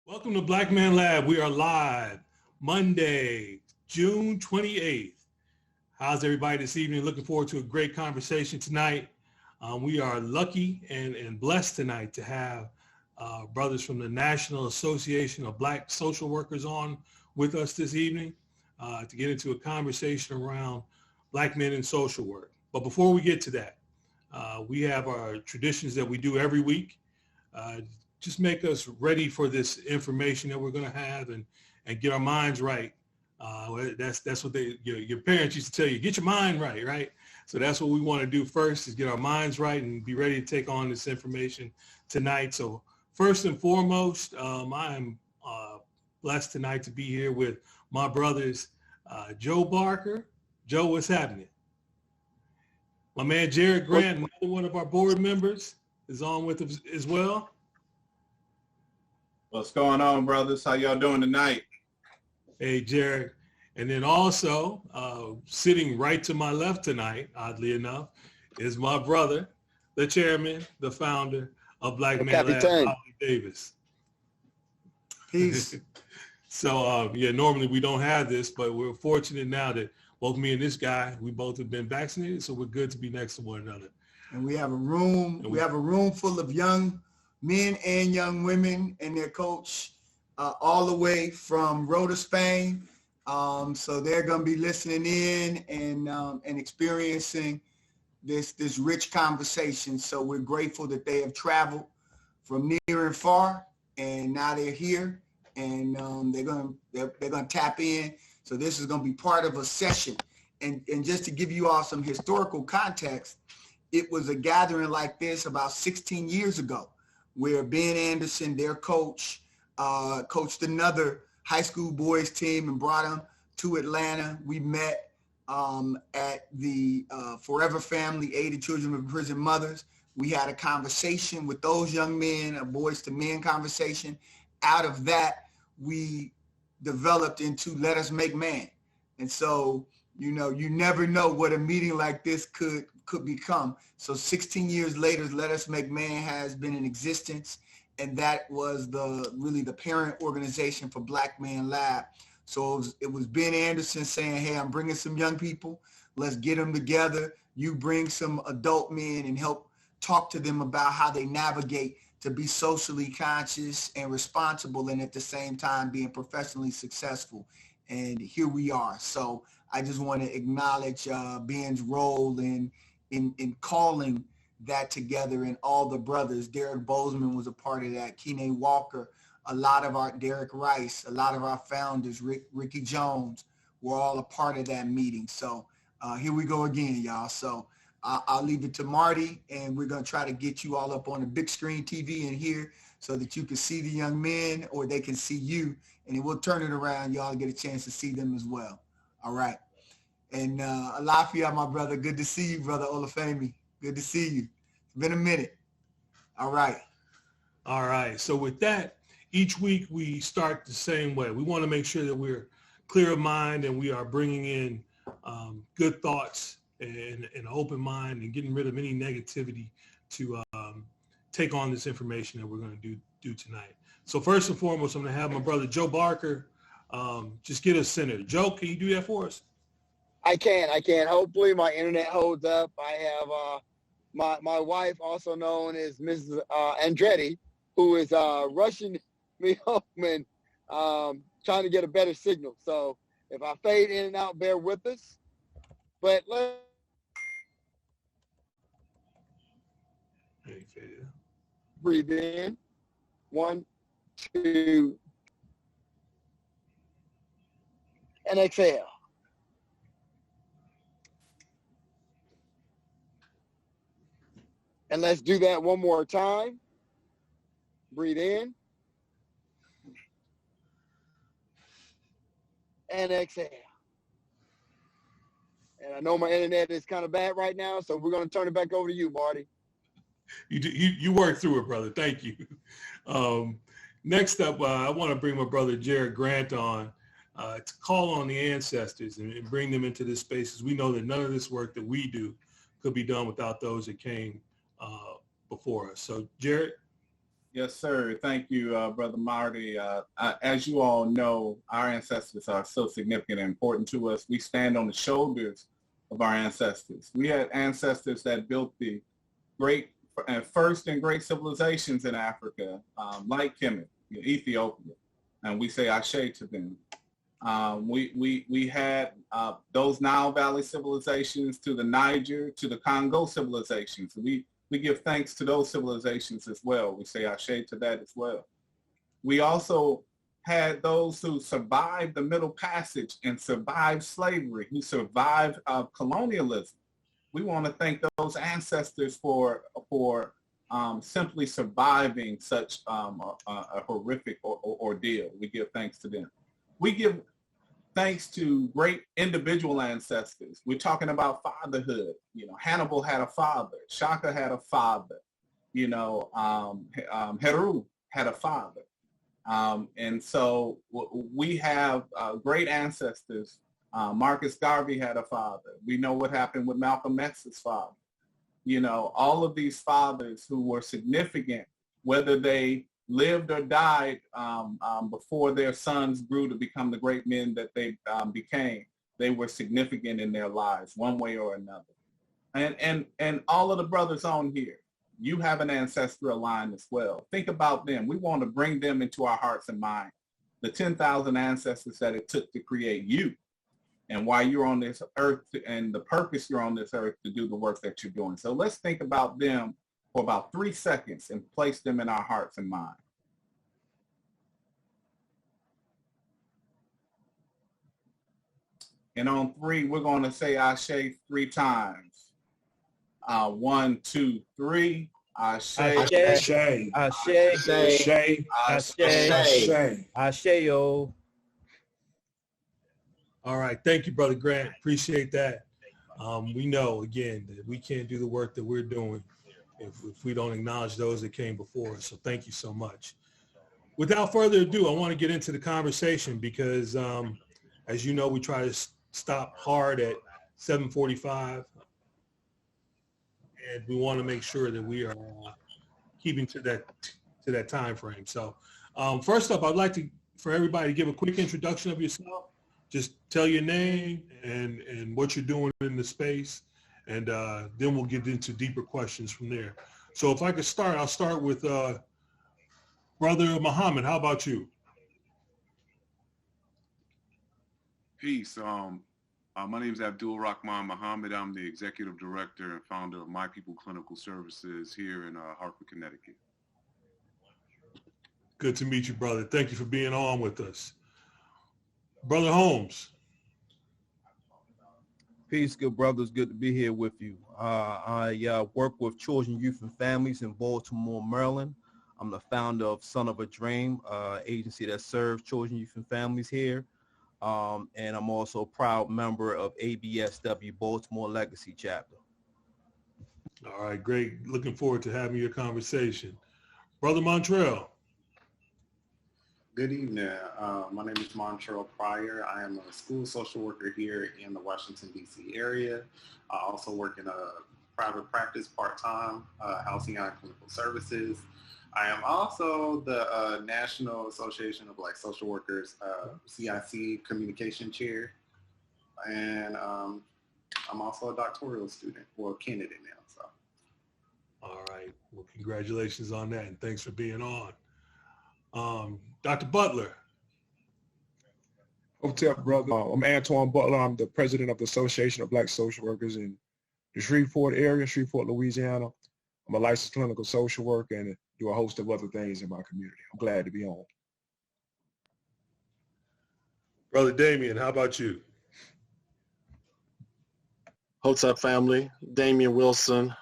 Welcome to Black Man Lab. We are live Monday, June 28th. How's everybody this evening? Looking forward to a great conversation tonight. We are lucky and blessed tonight to have brothers from the National Association of Black Social Workers on with us this evening to get into a conversation around Black men in social work. But before we get to that, we have our traditions that we do every week. Just make us ready for this information that we're going to have and get our minds right. That's what your parents used to tell you, get your mind right, right? So that's what we want to do first is get our minds right and be ready to take on this information tonight. So first and foremost, I am blessed tonight to be here with my brothers, Joe Barker. Joe, what's happening? My man, Jared Grant, another one of our board members, is on with us as well. What's going on, brothers? How y'all doing tonight? Hey, Jared. And then also sitting right to my left tonight, oddly enough, is my brother, the chairman, the founder of Black Man Lab, Holly Davis. Peace. So, normally we don't have this, but we're fortunate now that both me and this guy, we both have been vaccinated, so we're good to be next to one another. And we have a room. We have a room full of young men and young women and their coach, all the way from Rota, Spain. So they're going to be listening in and experiencing this rich conversation. So we're grateful that they have traveled from near and far, and now they're here, and they're going to tap in. So this is going to be part of a session. And just to give you all some historical context, it was a gathering like this about 16 years ago, where Ben Anderson, their coach, coached another high school boys team and brought them to Atlanta. We met at the Forever Family, Aided Children of Imprisoned Mothers. We had a conversation with those young men, a boys to men conversation. Out of that, we developed into Let Us Make Man. And so, you never know what a meeting like this could become. So 16 years later, Let Us Make Man has been in existence, and that was really the parent organization for Black Man Lab. So it was Ben Anderson saying, hey, I'm bringing some young people. Let's get them together. You bring some adult men and help talk to them about how they navigate to be socially conscious and responsible, and at the same time being professionally successful. And here we are. So I just want to acknowledge Ben's role in calling that together, and all the brothers. Derek Bozeman was a part of that. Kene Walker, a lot of our Derek Rice, a lot of our founders, Ricky Jones, were all a part of that meeting. So here we go again, y'all. So I'll leave it to Marty, and we're going to try to get you all up on a big screen TV in here so that you can see the young men, or they can see you, and then we'll turn it around. Y'all get a chance to see them as well. All right. And Alafia, my brother, good to see you, brother Olufemi. Good to see you. It's been a minute. All right. All right. So with that, each week we start the same way. We want to make sure that we're clear of mind and we are bringing in good thoughts and an open mind and getting rid of any negativity to take on this information that we're going to do tonight. So first and foremost, I'm going to have my brother Joe Barker just get us centered. Joe, can you do that for us? I can. Hopefully my internet holds up. I have my wife, also known as Mrs. Andretti, who is rushing me home and trying to get a better signal. So if I fade in and out, bear with us. But let's breathe in. 1, 2, and exhale. And let's do that one more time. Breathe in. And exhale. And I know my internet is kind of bad right now, so we're going to turn it back over to you, Marty. You worked through it, brother. Thank you. Next up, I want to bring my brother Jared Grant on to call on the ancestors and bring them into this space, as we know that none of this work that we do could be done without those that came before us. So, Jared? Yes, sir. Thank you, Brother Marty. As you all know, our ancestors are so significant and important to us. We stand on the shoulders of our ancestors. We had ancestors that built the first and great civilizations in Africa, like Kemet, Ethiopia, and we say Ashe to them. We had those Nile Valley civilizations to the Niger, to the Congo civilizations. We give thanks to those civilizations as well. We say Ashe to that as well. We also had those who survived the Middle Passage and survived slavery, who survived colonialism. We want to thank those ancestors for simply surviving such a horrific ordeal. We give thanks to them. We give thanks to great individual ancestors. We're talking about fatherhood. You know, Hannibal had a father. Shaka had a father. You know, Heru had a father. And so we have great ancestors. Marcus Garvey had a father. We know what happened with Malcolm X's father. You know, all of these fathers who were significant, whether they lived or died before their sons grew to become the great men that they became, they were significant in their lives one way or another. And all of the brothers on here, you have an ancestral line as well. Think about them. We want to bring them into our hearts and minds. The 10,000 ancestors that it took to create you, and why you're on this earth and the purpose you're on this earth to do the work that you're doing. So let's think about them for about 3 seconds and place them in our hearts and minds. And on 3, we're going to say Ashe 3 times. 1, 2, 3. Ashe. Ashe. Ashe. Ashe. Ashe. Ashe. Yo. All right. Thank you, Brother Grant. Appreciate that. We know, again, that we can't do the work that we're doing if we don't acknowledge those that came before us. So thank you so much. Without further ado, I want to get into the conversation because, as you know, we try to stop hard at 7:45, and we want to make sure that we are keeping to that time frame. So first up, I'd like for everybody to give a quick introduction of yourself. Just tell your name and what you're doing in the space, and then we'll get into deeper questions from there. So if I could start, I'll start with Brother Muhammad. How about you? Peace. My name is Abdul-Rahmaan Muhammad. I'm the Executive Director and founder of My People Clinical Services here in Hartford, Connecticut. Good to meet you, brother. Thank you for being on with us. Brother Holmes. Peace, good brothers. Good to be here with you. I work with children, youth, and families in Baltimore, Maryland. I'm the founder of Son of a Dream, agency that serves children, youth, and families here. And I'm also a proud member of NABSW Baltimore Legacy Chapter. All right, great. Looking forward to having your conversation. Brother Montrell. Good evening. My name is Montrell Pryor. I am a school social worker here in the Washington, D.C. area. I also work in a private practice part-time, housing and clinical services. I am also the National Association of Black Social Workers, CIC Communication Chair. And I'm also a doctoral student, well, candidate now. So. All right. Well, congratulations on that, and thanks for being on. Dr. Butler. What's up, brother? I'm Antwan Butler. I'm the president of the Association of Black Social Workers in the Shreveport area, Shreveport, Louisiana. I'm a licensed clinical social worker and do a host of other things in my community. I'm glad to be on. Brother Damion, how about you? What's up, family? Damion Wilson,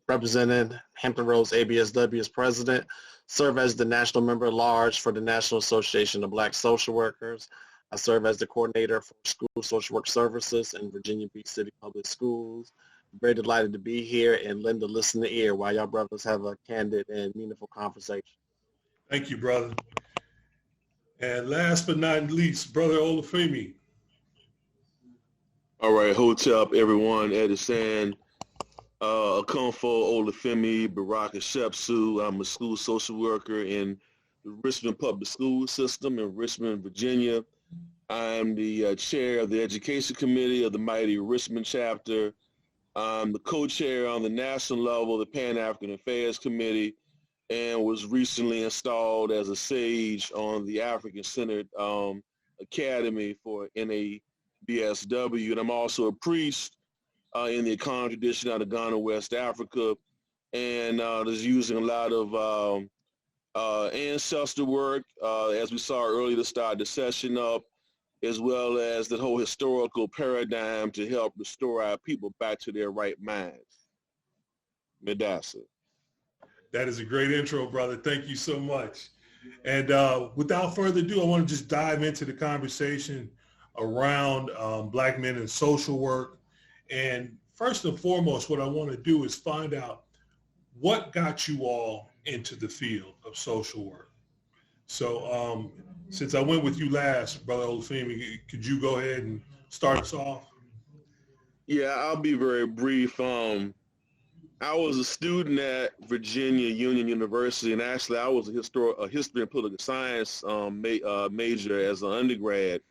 representing Hampton Roads ABSW as president. Serve as the national member at large for the National Association of Black Social Workers. I serve as the coordinator for school social work services in Virginia Beach City Public Schools. Very delighted to be here and lend a listening ear while y'all brothers have a candid and meaningful conversation. Thank you, brother. And last but not least, Brother Olufemi. All right, hold up, everyone. Edison, Okomfo Olufemi Baraka Shepsu. I'm a school social worker in the Richmond Public School System in Richmond, Virginia. I'm the chair of the Education Committee of the mighty Richmond chapter. I'm the co-chair on the national level of the Pan-African Affairs Committee, and was recently installed as a sage on the African-centered Academy for NABSW. And I'm also a priest in the Akan tradition out of Ghana, West Africa, and is using a lot of ancestor work, as we saw earlier, to start the session up, as well as the whole historical paradigm to help restore our people back to their right minds. Medasa. That is a great intro, brother. Thank you so much. And without further ado, I want to just dive into the conversation around Black men in social work. And first and foremost, what I want to do is find out what got you all into the field of social work. So since I went with you last, Brother Olufemi, could you go ahead and start us off? Yeah, I'll be very brief. I was a student at Virginia Union University, and actually I was a history and political science major as an undergrad.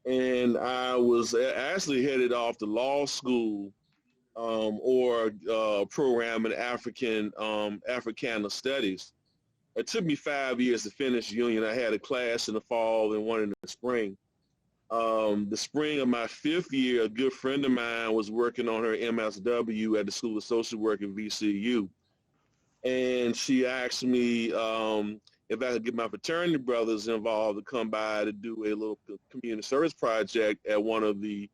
And I was actually headed off to law school or a program in Africana studies. It took me 5 years to finish Union. I had a class in the fall and one in the spring. The spring of my 5th year, a good friend of mine was working on her MSW at the School of Social Work at VCU. And she asked me if I could get my fraternity brothers involved to come by to do a little community service project at one of the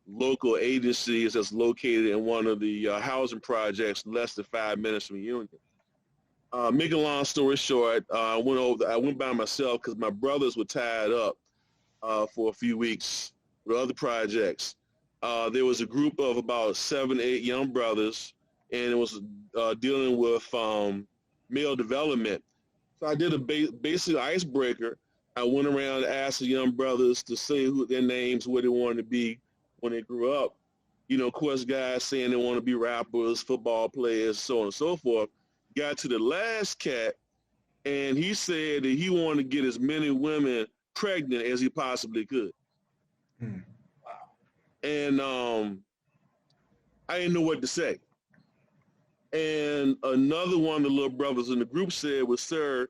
local agencies that's located in one of the housing projects less than 5 minutes from Union. Make a long story short, I went by myself because my brothers were tied up for a few weeks with other projects. There was a group of about 7, 8 young brothers, and it was dealing with male development. So I did a basic icebreaker. I went around and asked the young brothers to say who their names, where they wanted to be when they grew up. You know, of course, guys saying they want to be rappers, football players, so on and so forth. Got to the last cat, and he said that he wanted to get as many women pregnant as he possibly could. Wow. And I didn't know what to say. And another one of the little brothers in the group said, well, sir,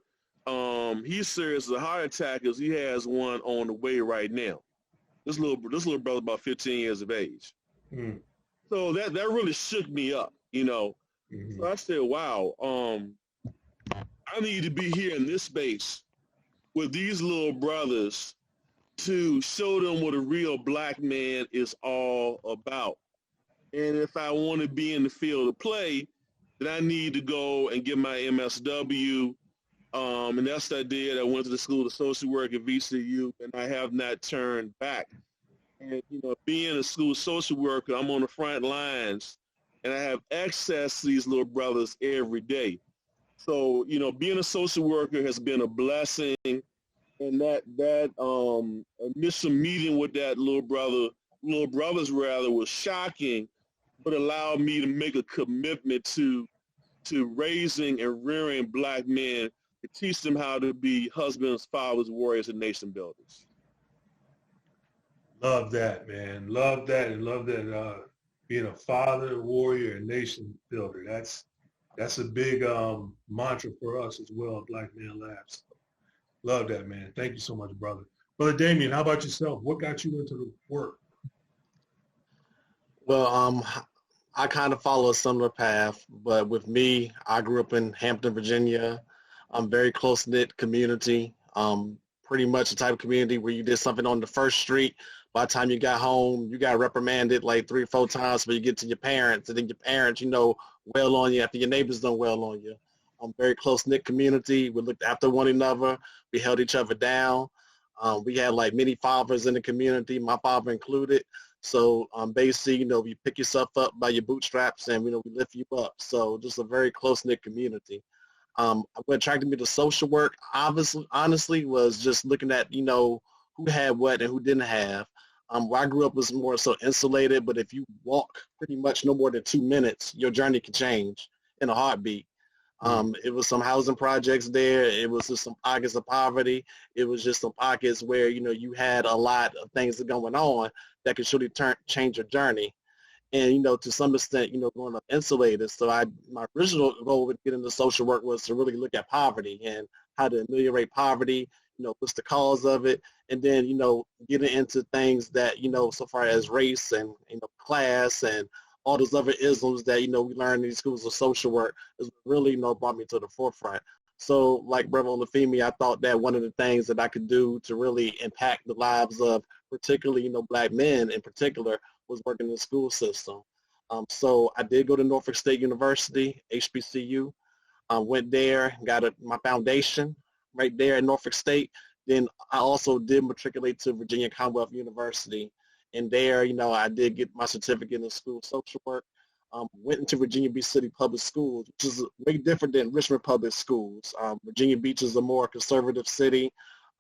he says a heart attack as he has one on the way right now. This little brother about 15 years of age. So that really shook me up, you know. So I said, wow, I need to be here in this space with these little brothers to show them what a real Black man is all about. And if I want to be in the field of play, then I need to go and get my MSW. And that's what I did. I went to the School of Social Work at VCU, and I have not turned back. And, you know, being a school social worker, I'm on the front lines, and I have access to these little brothers every day. So, you know, being a social worker has been a blessing. And that initial meeting with that little brothers was shocking, but allowed me to make a commitment to raising and rearing Black men, to teach them how to be husbands, fathers, warriors, and nation builders. Love that, man. Love that, and love that being a father, warrior, and nation builder. That's a big mantra for us as well, Black Men Labs. Love that, man. Thank you so much, brother. Brother Damion, how about yourself? What got you into the work? Well, I kind of follow a similar path, but with me, I grew up in Hampton, Virginia. I'm very close-knit community, pretty much the type of community where you did something on the first street. By the time you got home, you got reprimanded like 3 or 4 times before you get to your parents, and then your parents, you know, wail on you after your neighbors don't wail on you. Very close-knit community. We looked after one another. We held each other down. We had like many fathers in the community, my father included. So basically, you know, you pick yourself up by your bootstraps and, you know, we lift you up. So just a very close-knit community. What attracted me to social work, honestly, was just looking at, you know, who had what and who didn't have. Where I grew up was more so insulated, but if you walk pretty much no more than 2 minutes, your journey can change in a heartbeat. It was some housing projects there. It was just some pockets of poverty. It was just some pockets where, you had a lot of things going on that could surely change your journey. And, to some extent, going up insulated. So my original goal with getting into social work was to really look at poverty and how to ameliorate poverty, what's the cause of it. And then, getting into things that, so far as race and, class and all those other isms that, we learn in these schools of social work is really, brought me to the forefront. So like Brother Olufemi, I thought that one of the things that I could do to really impact the lives of particularly, Black men in particular was working in the school system. So I did go to Norfolk State University, HBCU. Went there, got my foundation right there at Norfolk State. Then I also did matriculate to Virginia Commonwealth University. And there, I did get my certificate in school social work. Went into Virginia Beach City Public Schools, which is way different than Richmond Public Schools. Virginia Beach is a more conservative city.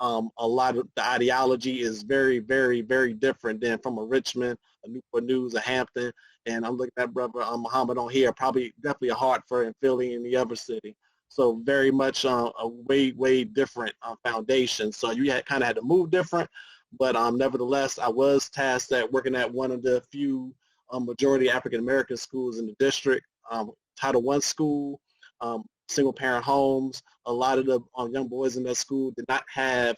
A lot of the ideology is very, very, very different than from a Richmond, a Newport News, a Hampton. And I'm looking at Brother Muhammad on here, probably definitely a Hartford and Philly in the other city. So very much a way, way different foundation. So you kind of had to move different. But nevertheless, I was tasked at working at one of the few majority African-American schools in the district, Title I school, single-parent homes. A lot of the young boys in that school did not have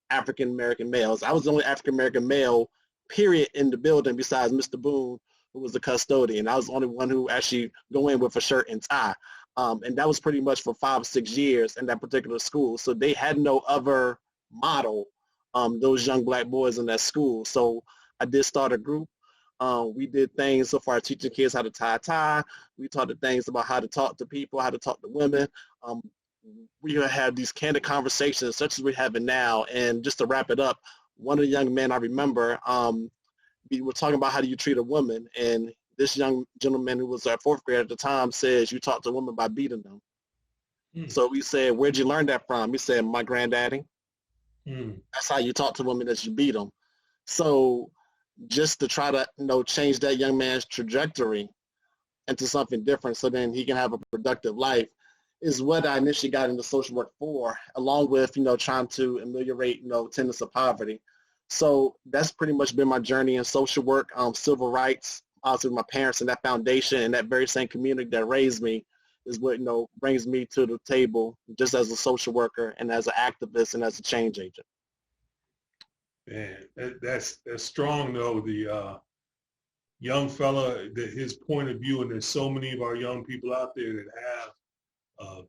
African-American males. I was the only African-American male, period, in the building besides Mr. Boone, who was the custodian. I was the only one who actually go in with a shirt and tie. And that was pretty much for 5 or 6 years in that particular school. So they had no other model, those young Black boys in that school. So I did start a group. We did things so far teaching kids how to tie a tie. We taught the things about how to talk to people, how to talk to women. We had these candid conversations such as we're having now. And just to wrap it up, one of the young men I remember, we were talking about how do you treat a woman. And this young gentleman who was at 4th grade at the time says, you talk to women by beating them. So we said, where'd you learn that from? He said, my granddaddy. That's how you talk to women, that you beat them. So just to try to, change that young man's trajectory into something different so then he can have a productive life is what I initially got into social work for, along with, trying to ameliorate, tenets of poverty. So that's pretty much been my journey in social work, civil rights, also with my parents and that foundation and that very same community that raised me is what, brings me to the table just as a social worker and as an activist and as a change agent. Man, that's strong though. The young fella, his point of view, and there's so many of our young people out there that have,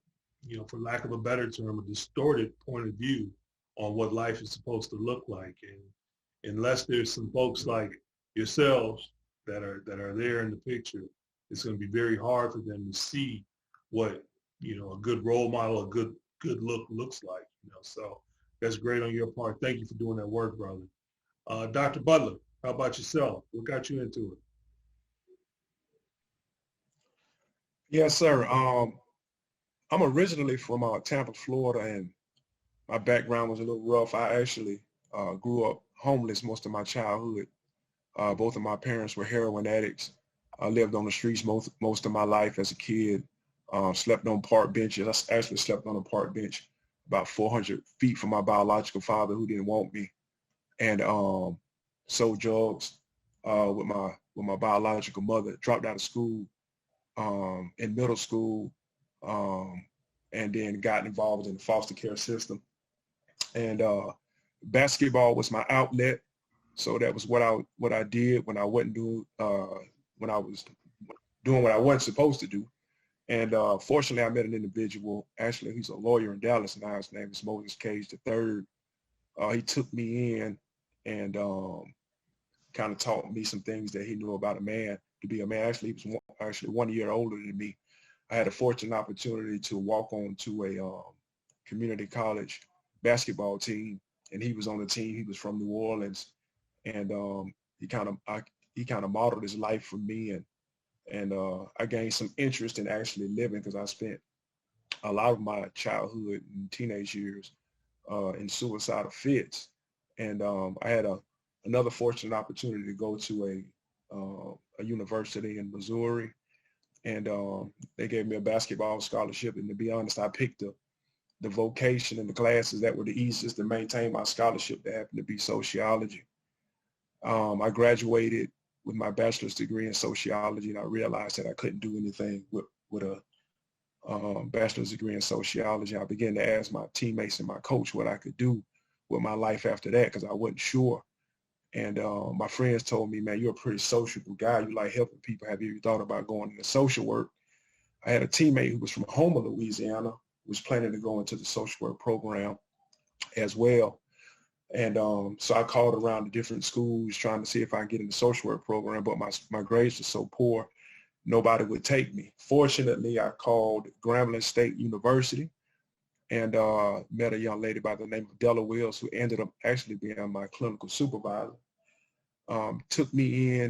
for lack of a better term, a distorted point of view on what life is supposed to look like. And unless there's some folks like yourselves that are there in the picture, it's going to be very hard for them to see what a good role model, a good look looks like. So that's great on your part. Thank you for doing that work, brother. Dr. Butler, how about yourself? What got you into it? Yes, sir. I'm originally from Tampa, Florida, and my background was a little rough. I actually grew up homeless most of my childhood. Both of my parents were heroin addicts. I lived on the streets most of my life as a kid. Slept on park benches. I actually slept on a park bench about 400 feet from my biological father, who didn't want me, and sold drugs with my biological mother. Dropped out of school in middle school, and then got involved in the foster care system. And basketball was my outlet, so that was what I did when I wasn't doing when I was doing what I wasn't supposed to do. And fortunately, I met an individual. Actually, he's a lawyer in Dallas now. His name is Moses Cage III. He took me in and kind of taught me some things that he knew about a man to be a man. Actually, he was actually 1 year older than me. I had a fortunate opportunity to walk on to a community college basketball team, and he was on the team. He was from New Orleans, and he kind of modeled his life for me, and I gained some interest in actually living because I spent a lot of my childhood and teenage years in suicidal fits. And I had a another fortunate opportunity to go to a university in Missouri, and they gave me a basketball scholarship. And to be honest, I picked the vocation and the classes that were the easiest to maintain my scholarship. That happened to be sociology. I graduated with my bachelor's degree in sociology, and I realized that I couldn't do anything with a bachelor's degree in sociology. I began to ask my teammates and my coach what I could do with my life after that, because I wasn't sure. And my friends told me, man, you're a pretty sociable guy. You like helping people. Have you ever thought about going into social work? I had a teammate who was from Homer, Louisiana, who was planning to go into the social work program as well. And so I called around to different schools trying to see if I could get in the social work program, but my grades were so poor, nobody would take me. Fortunately, I called Grambling State University and met a young lady by the name of Della Wills, who ended up actually being my clinical supervisor. Took me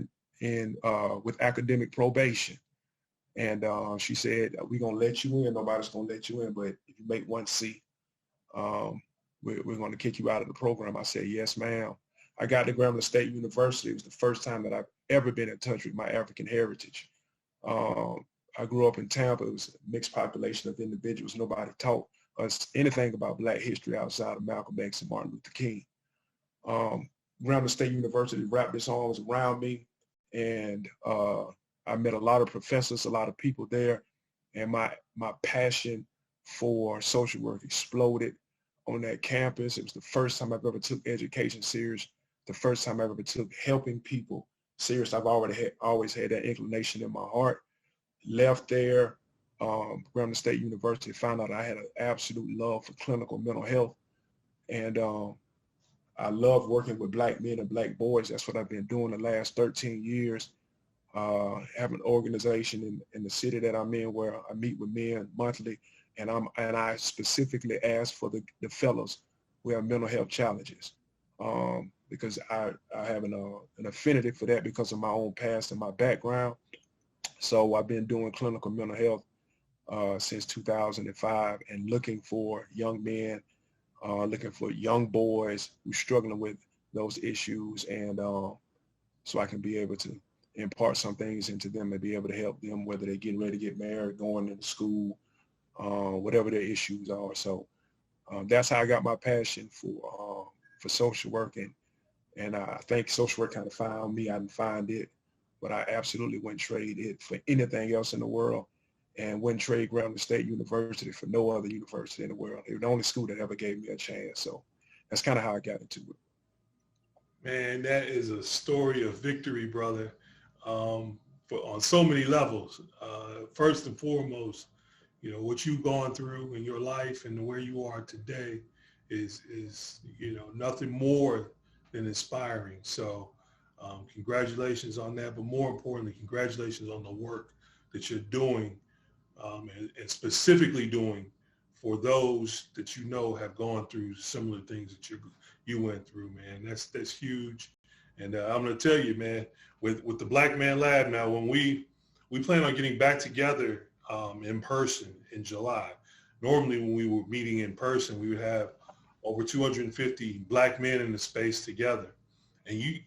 in with academic probation. And she said, we're going to let you in. Nobody's going to let you in, but if you make 1C, we're going to kick you out of the program. I said, yes, ma'am. I got to Grambling State University. It was the first time that I've ever been in touch with my African heritage. I grew up in Tampa. It was a mixed population of individuals. Nobody taught us anything about Black history outside of Malcolm X and Martin Luther King. Grambling State University wrapped its arms around me, and I met a lot of professors, a lot of people there, and my passion for social work exploded on that campus. It was the first time I've ever took education serious, the first time I ever took helping people serious. I've always had that inclination in my heart. Left there, Grambling State University, found out I had an absolute love for clinical mental health, and I love working with Black men and Black boys. That's what I've been doing the last 13 years. Have an organization in the city that I'm in where I meet with men monthly, and I specifically ask for the fellows who have mental health challenges, because I have an affinity for that because of my own past and my background. So I've been doing clinical mental health since 2005, and looking for young men, looking for young boys who are struggling with those issues, and so I can be able to impart some things into them and be able to help them, whether they're getting ready to get married, going into school, whatever their issues are. So that's how I got my passion for social work, and I think social work kind of found me. I didn't find it, but I absolutely wouldn't trade it for anything else in the world, and wouldn't trade Grambling State University for no other university in the world. They were the only school that ever gave me a chance. So that's kind of how I got into it. Man, that is a story of victory, brother, on so many levels. First and foremost, you know, what you've gone through in your life and where you are today is you know, nothing more than inspiring. So congratulations on that, but more importantly, congratulations on the work that you're doing, and specifically doing for those that you know have gone through similar things that you went through, man. That's huge. And I'm going to tell you, man, with the Black Man Lab now, when we plan on getting back together in person in July. Normally when we were meeting in person, we would have over 250 Black men in the space together. And you,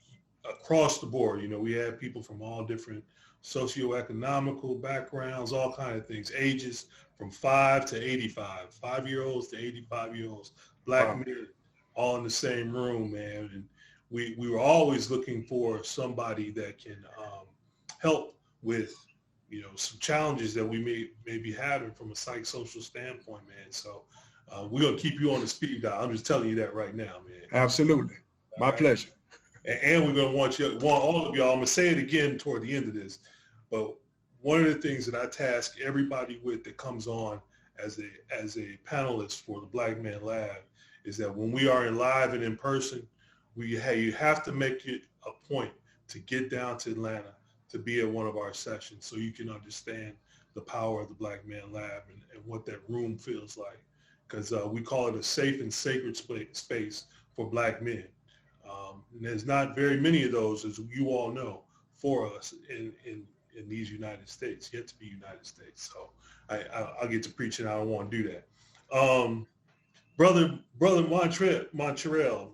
across the board, you know, we had people from all different socioeconomical backgrounds, all kinds of things, ages from 5 to 85, 5-year-olds to 85-year-olds, Black men, all in the same room, man. And we were always looking for somebody that can help with, you know, some challenges that we may be having from a psychosocial standpoint, man. So we're going to keep you on the speed dial. I'm just telling you that right now, man. Absolutely. My pleasure. And we're going to want all of y'all, I'm going to say it again toward the end of this, but one of the things that I task everybody with that comes on as a panelist for the Black Man Lab is that when we are in live and in person, you have to make it a point to get down to Atlanta to be at one of our sessions so you can understand the power of the Black Man Lab and what that room feels like. Because we call it a safe and sacred space for Black men. And there's not very many of those, as you all know, for us in these United States, yet to be United States. So I'll get to preaching. I don't want to do that. Brother Montrell,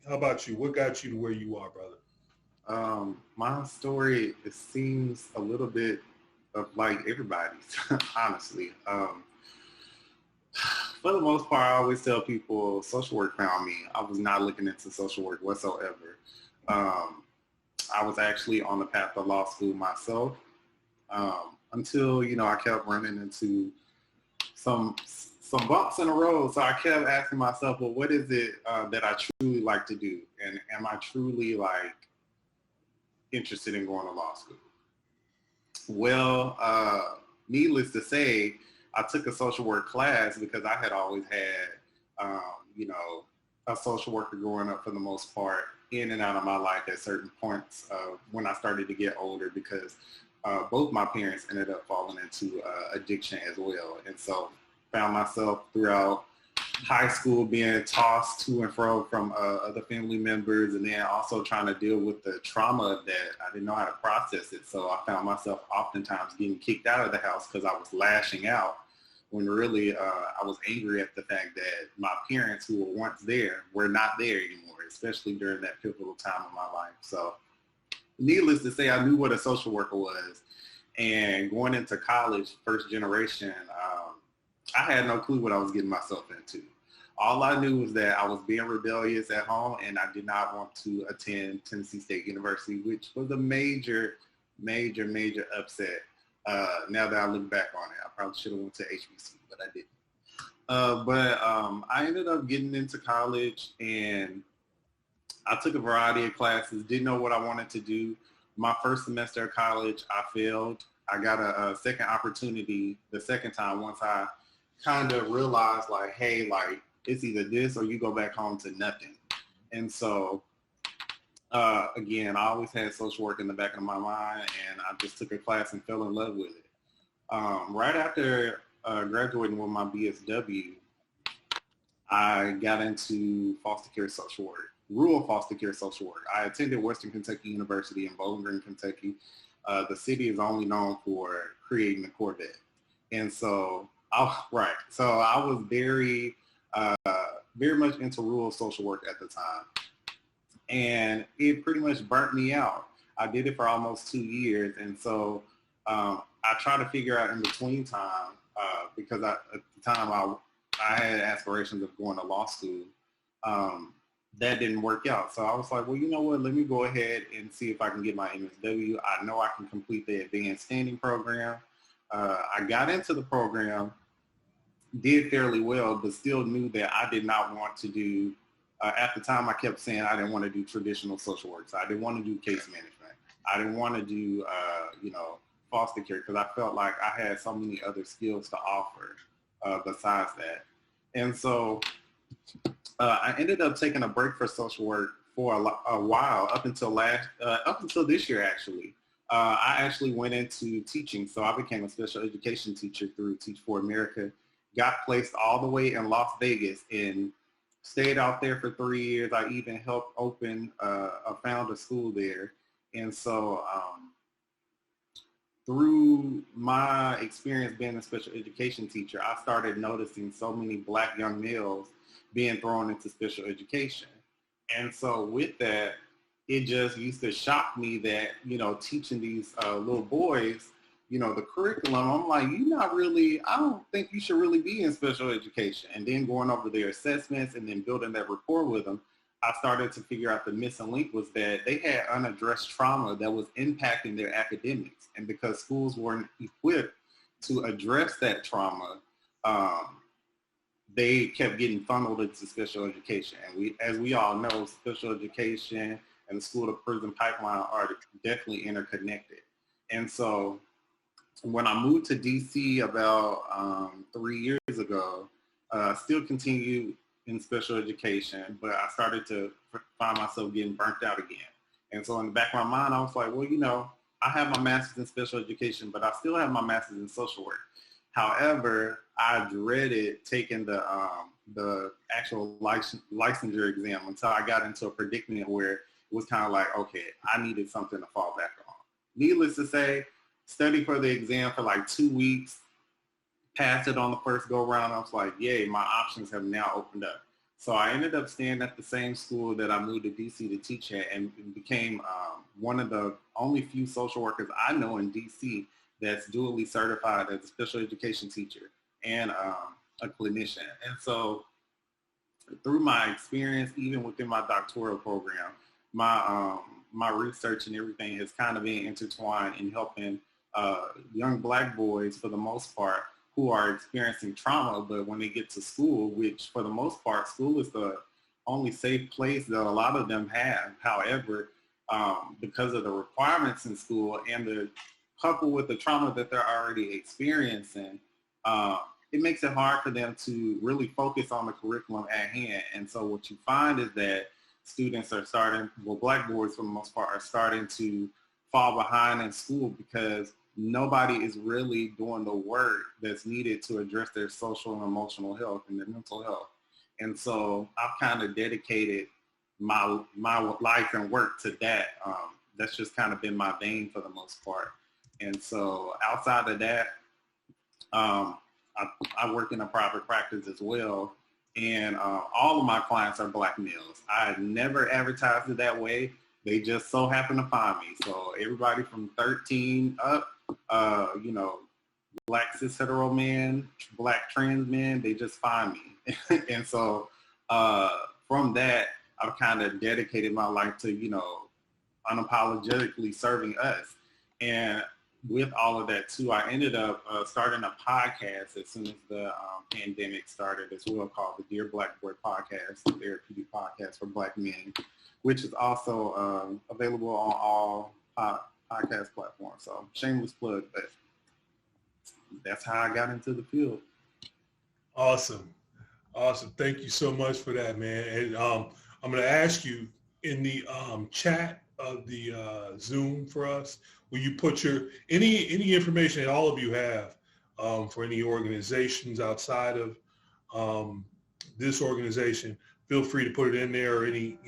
How about you? What got you to where you are, brother? My story, it seems a little bit of like everybody's, honestly. For the most part, I always tell people social work found me. I was not looking into social work whatsoever. I was actually on the path of law school myself until, I kept running into some bumps in the road. So I kept asking myself, well, what is it that I truly like to do? And am I truly like interested in going to law school? Well, needless to say, I took a social work class because I had always had, a social worker growing up for the most part in and out of my life at certain points when I started to get older, because both my parents ended up falling into addiction as well. And so found myself throughout high school being tossed to and fro from other family members, and then also trying to deal with the trauma of that. I didn't know how to process it. So I found myself oftentimes getting kicked out of the house because I was lashing out, when really I was angry at the fact that my parents, who were once there, were not there anymore, especially during that pivotal time of my life. So needless to say, I knew what a social worker was. And going into college, first generation, I had no clue what I was getting myself into. All I knew was that I was being rebellious at home, and I did not want to attend Tennessee State University, which was a major, major, major upset. Now that I look back on it, I probably should have went to HBC, but I didn't. But I ended up getting into college, and I took a variety of classes, didn't know what I wanted to do. My first semester of college, I failed. I got a second opportunity the second time once I kind of realized, like, hey, like, it's either this or you go back home to nothing. And so, again, I always had social work in the back of my mind, and I just took a class and fell in love with it. Right after graduating with my BSW, I got into foster care social work, rural foster care social work. I attended Western Kentucky University in Bowling Green, Kentucky. The city is only known for creating the Corvette. And so, I was very much into rural social work at the time. And it pretty much burnt me out. I did it for almost 2 years. And so I tried to figure out in between time, because at the time I had aspirations of going to law school. That didn't work out. So I was like, well, you know what? Let me go ahead and see if I can get my MSW. I know I can complete the advanced standing program. I got into the program, did fairly well, but still knew that I did not want to do, at the time I kept saying I didn't want to do traditional social work. So I didn't want to do case management. I didn't want to do, foster care, because I felt like I had so many other skills to offer besides that. And so I ended up taking a break for social work for a while, up until this year, actually. I actually went into teaching. So I became a special education teacher through Teach for America, got placed all the way in Las Vegas and stayed out there for 3 years. I even helped found a school there. And so through my experience being a special education teacher, I started noticing so many Black young males being thrown into special education. And so with that, it just used to shock me that, teaching these little boys, the curriculum, I'm like, I don't think you should really be in special education. And then going over their assessments and then building that rapport with them, I started to figure out the missing link was that they had unaddressed trauma that was impacting their academics. And because schools weren't equipped to address that trauma, they kept getting funneled into special education. And as we all know, special education and the school to prison pipeline are definitely interconnected. And so when I moved to DC about 3 years ago, still continued in special education, but I started to find myself getting burnt out again. And so in the back of my mind, I was like, well, I have my master's in special education, but I still have my master's in social work. However, I dreaded taking the actual licensure exam until I got into a predicament where it was kind of like, okay, I needed something to fall back on. Needless to say, studied for the exam for like 2 weeks, passed it on the first go round. I was like, yay, my options have now opened up. So I ended up staying at the same school that I moved to DC to teach at, and became one of the only few social workers I know in DC that's dually certified as a special education teacher and a clinician. And so through my experience, even within my doctoral program, my research and everything has kind of been intertwined in helping young Black boys, for the most part, who are experiencing trauma, but when they get to school, which for the most part, school is the only safe place that a lot of them have. However, because of the requirements in school and coupled with the trauma that they're already experiencing, it makes it hard for them to really focus on the curriculum at hand. And so what you find is that students are starting, well, Black boys for the most part, are starting to fall behind in school because nobody is really doing the work that's needed to address their social and emotional health and their mental health. And so I've kind of dedicated my life and work to that. That's just kind of been my vein for the most part. And so outside of that, I work in a private practice as well. And all of my clients are Black males. I never advertised it that way. They just so happen to find me. So everybody from 13 up, Black cis hetero men, Black trans men, they just find me. And so from that, I've kind of dedicated my life to, unapologetically serving us. And with all of that too, I ended up starting a podcast as soon as the pandemic started as well, called the Dear Black Boy Podcast, the therapeutic podcast for Black men, which is also available on all podcast platforms. So shameless plug, but that's how I got into the field. Awesome. Thank you so much for that, man. And I'm going to ask you in the chat of the Zoom for us, will you put your any information that all of you have for any organizations outside of this organization? Feel free to put it in there, or any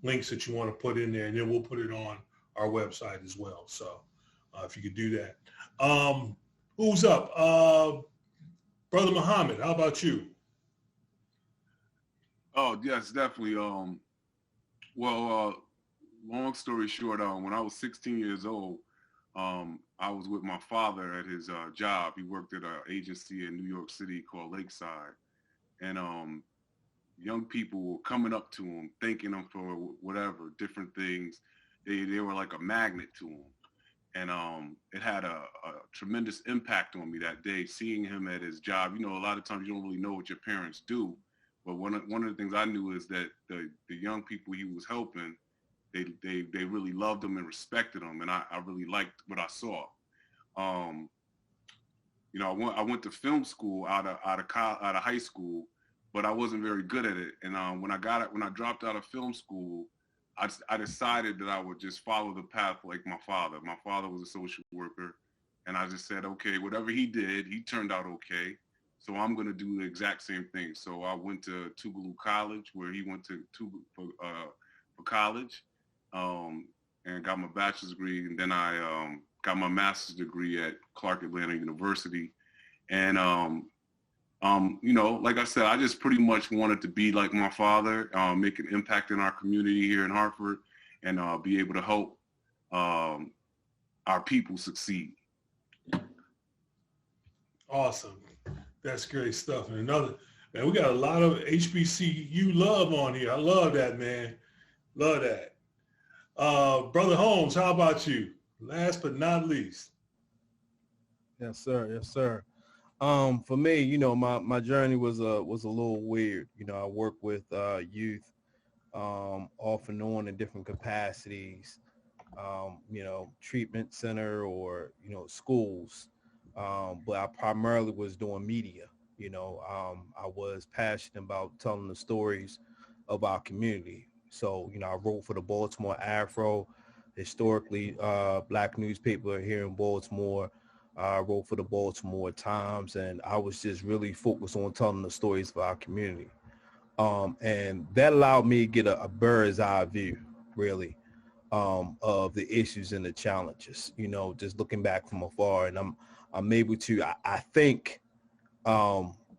links that you want to put in there, and then we'll put it on our website as well. So if you could do that. Who's up? Brother Muhammad, how about you? Oh, yes, definitely. Long story short, when I was 16 years old, I was with my father at his job. He worked at an agency in New York City called Lakeside. And young people were coming up to him, thanking him for whatever, different things. They were like a magnet to him. And it had a tremendous impact on me that day, seeing him at his job. A lot of times you don't really know what your parents do. But one of the things I knew is that the young people he was helping, they really loved him and respected him, and I really liked what I saw. I went to film school out of high school, but I wasn't very good at it. And when I dropped out of film school, I decided that I would just follow the path like my father. My father was a social worker, and I just said, okay, whatever he did, he turned out okay. So I'm going to do the exact same thing. So I went to Tougaloo College, where he went to for college, and got my bachelor's degree. And then I got my master's degree at Clark Atlanta University. And, like I said, I just pretty much wanted to be like my father, make an impact in our community here in Hartford, and be able to help our people succeed. Awesome. That's great stuff. And man, we got a lot of HBCU love on here. I love that, man. Love that. Brother Holmes, how about you? Last but not least. Yes, sir. For me, my journey was a little weird. I work with youth off and on in different capacities, treatment center or, schools. But I primarily was doing media. I was passionate about telling the stories of our community. So, I wrote for the Baltimore Afro, historically Black newspaper here in Baltimore. I wrote for the Baltimore Times, and I was just really focused on telling the stories of our community. And that allowed me to get a bird's eye view, really, of the issues and the challenges, just looking back from afar. And I'm able to, I think,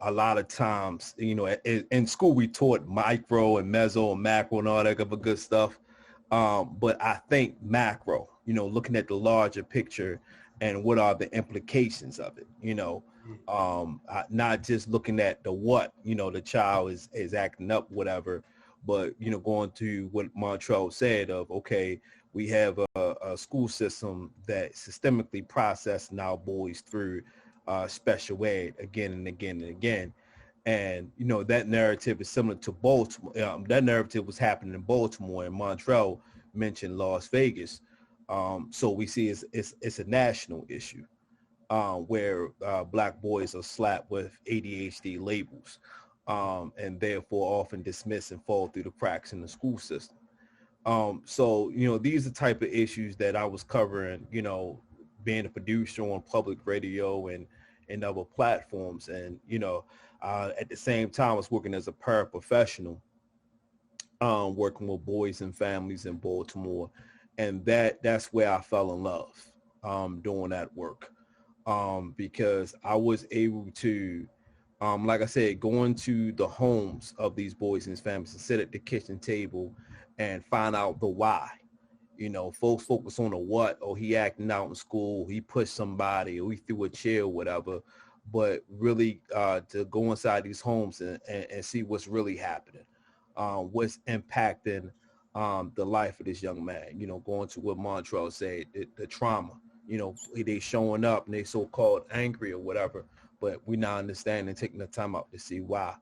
a lot of times, in school we taught micro and meso and macro and all that good stuff. But I think macro, looking at the larger picture and what are the implications of it, not just looking at the what, the child is acting up, whatever, but, going to what Montrell said of, okay, we have a school system that systemically processing our boys through special ed again and again and again. And, that narrative is similar to Baltimore. That narrative was happening in Baltimore, and Montrell mentioned Las Vegas. So we see it's a national issue where Black boys are slapped with ADHD labels and therefore often dismissed and fall through the cracks in the school system. So, these are the type of issues that I was covering, being a producer on public radio and other platforms. And, at the same time, I was working as a paraprofessional, working with boys and families in Baltimore. And that's where I fell in love doing that work because I was able to, like I said, go into the homes of these boys and families and sit at the kitchen table and find out the why. Folks focus on the what, or he acting out in school, he pushed somebody, or he threw a chair or whatever, but really to go inside these homes and see what's really happening, what's impacting the life of this young man, going to what Montrell said, the trauma, they showing up and they so-called angry or whatever, but we not understanding, taking the time out to see why.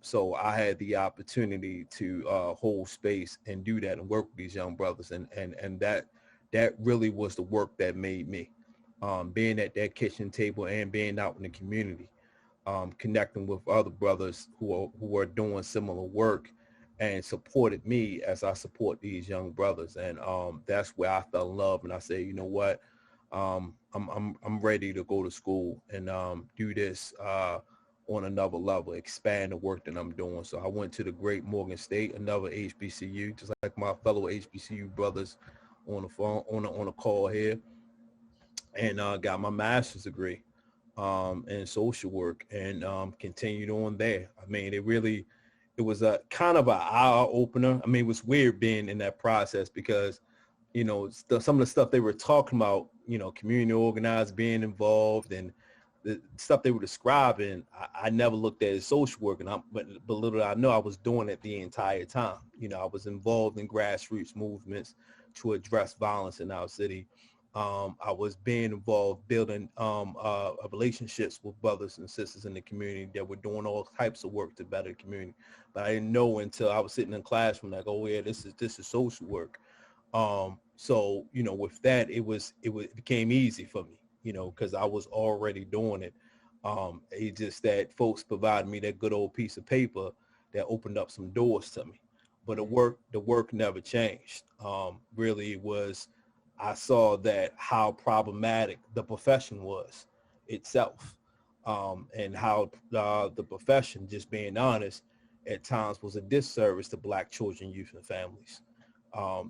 So I had the opportunity to hold space and do that and work with these young brothers. And that really was the work that made me, being at that kitchen table and being out in the community, connecting with other brothers who are doing similar work and supported me as I support these young brothers. And that's where I fell in love. And I said, you know what, I'm ready to go to school and do this on another level, expand the work that I'm doing. So I went to the great Morgan State, another HBCU, just like my fellow HBCU brothers on the phone, on a call here, and got my master's degree in social work and continued on there. I mean, it was a kind of an eye opener. I mean, it was weird being in that process because, some of the stuff they were talking about, community organized, being involved, and the stuff they were describing, I never looked at as social work, but little did I know I was doing it the entire time. I was involved in grassroots movements to address violence in our city. I was being involved building relationships with brothers and sisters in the community that were doing all types of work to better the community. But I didn't know until I was sitting in classroom like, oh yeah, this is social work. So with that, it became easy for me. Because I was already doing it. It's just that folks provided me that good old piece of paper that opened up some doors to me. But the work never changed. Really, it was, I saw that how problematic the profession was itself, and how the profession, just being honest, at times was a disservice to Black children, youth, and families.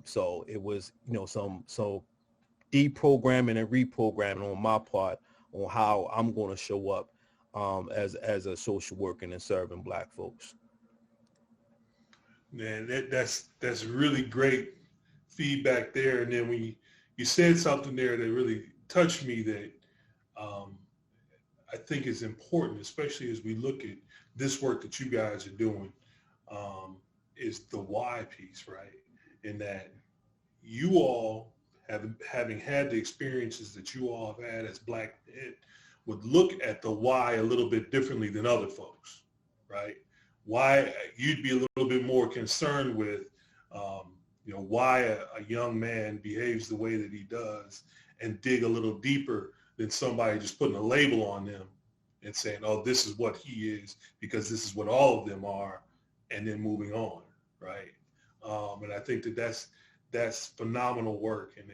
So it was, so deprogramming and reprogramming on my part on how I'm going to show up as a social worker and serving Black folks. Man, that's really great feedback there. And then when you said something there that really touched me that I think is important, especially as we look at this work that you guys are doing, is the why piece, right? In that you all, having had the experiences that you all have had as Black men, would look at the why a little bit differently than other folks, right? Why you'd be a little bit more concerned with, why a young man behaves the way that he does, and dig a little deeper than somebody just putting a label on them and saying, oh, this is what he is because this is what all of them are, and then moving on, right? And I think that's phenomenal work, and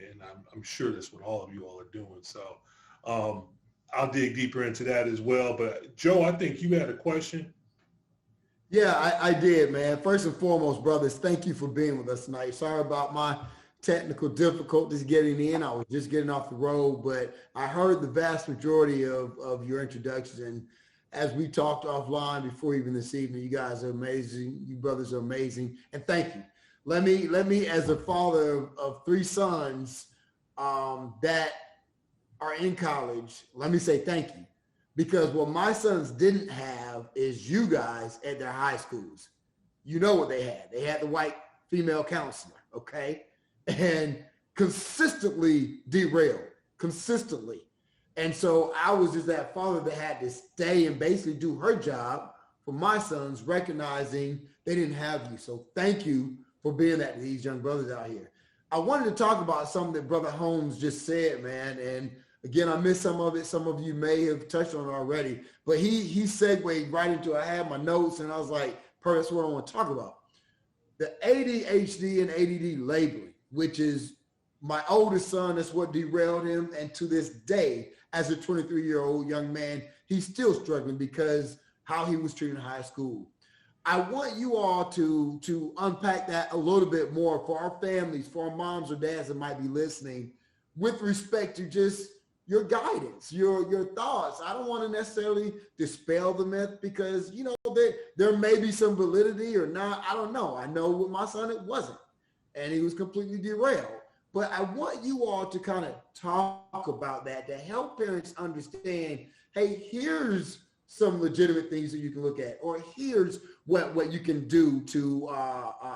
I'm sure that's what all of you all are doing. So I'll dig deeper into that as well. But Joe, I think you had a question. Yeah, I did, man. First and foremost, brothers, thank you for being with us tonight. Sorry about my technical difficulties getting in. I was just getting off the road, but I heard the vast majority of your introductions. And as we talked offline before even this evening, you guys are amazing. You brothers are amazing. And thank you. Let me as a father of 3 sons that are in college, let me say thank you. Because what my sons didn't have is you guys at their high schools. You know what they had. They had the white female counselor, okay? And consistently derailed, consistently. And so I was just that father that had to stay and basically do her job for my sons, recognizing they didn't have you. So thank you for being that to these young brothers out here. I wanted to talk about something that Brother Holmes just said, man. And again, I missed some of it. Some of you may have touched on it already, but he segued right into, I had my notes and I was like, that's what I want to talk about. The ADHD and ADD labeling, which is my oldest son, that's what derailed him. And to this day, as a 23-year-old young man, he's still struggling because how he was treated in high school. I want you all to unpack that a little bit more for our families, for our moms or dads that might be listening, with respect to just your guidance, your thoughts. I don't want to necessarily dispel the myth because, you know, there may be some validity or not. I don't know. I know with my son, it wasn't. And he was completely derailed. But I want you all to kind of talk about that to help parents understand, hey, here's some legitimate things that you can look at, or here's what you can do to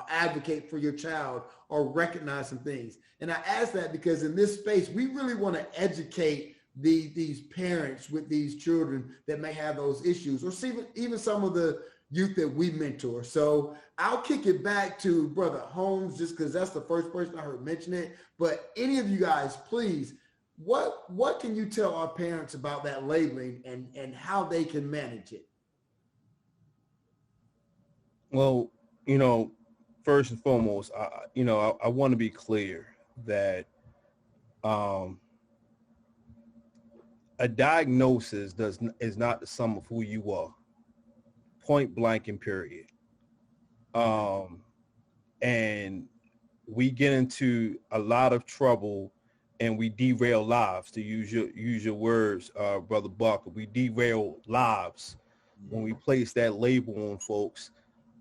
advocate for your child or recognize some things. And I ask that because in this space, we really want to educate these parents with these children that may have those issues, or even some of the youth that we mentor. So I'll kick it back to Brother Holmes, just because that's the first person I heard mention it. But any of you guys, please, what can you tell our parents about that labeling and how they can manage it? Well, you know, first and foremost, I want to be clear that a diagnosis is not the sum of who you are, point blank and period. And we get into a lot of trouble and we derail lives, to use your words, Brother Barker. We derail lives when we place that label on folks.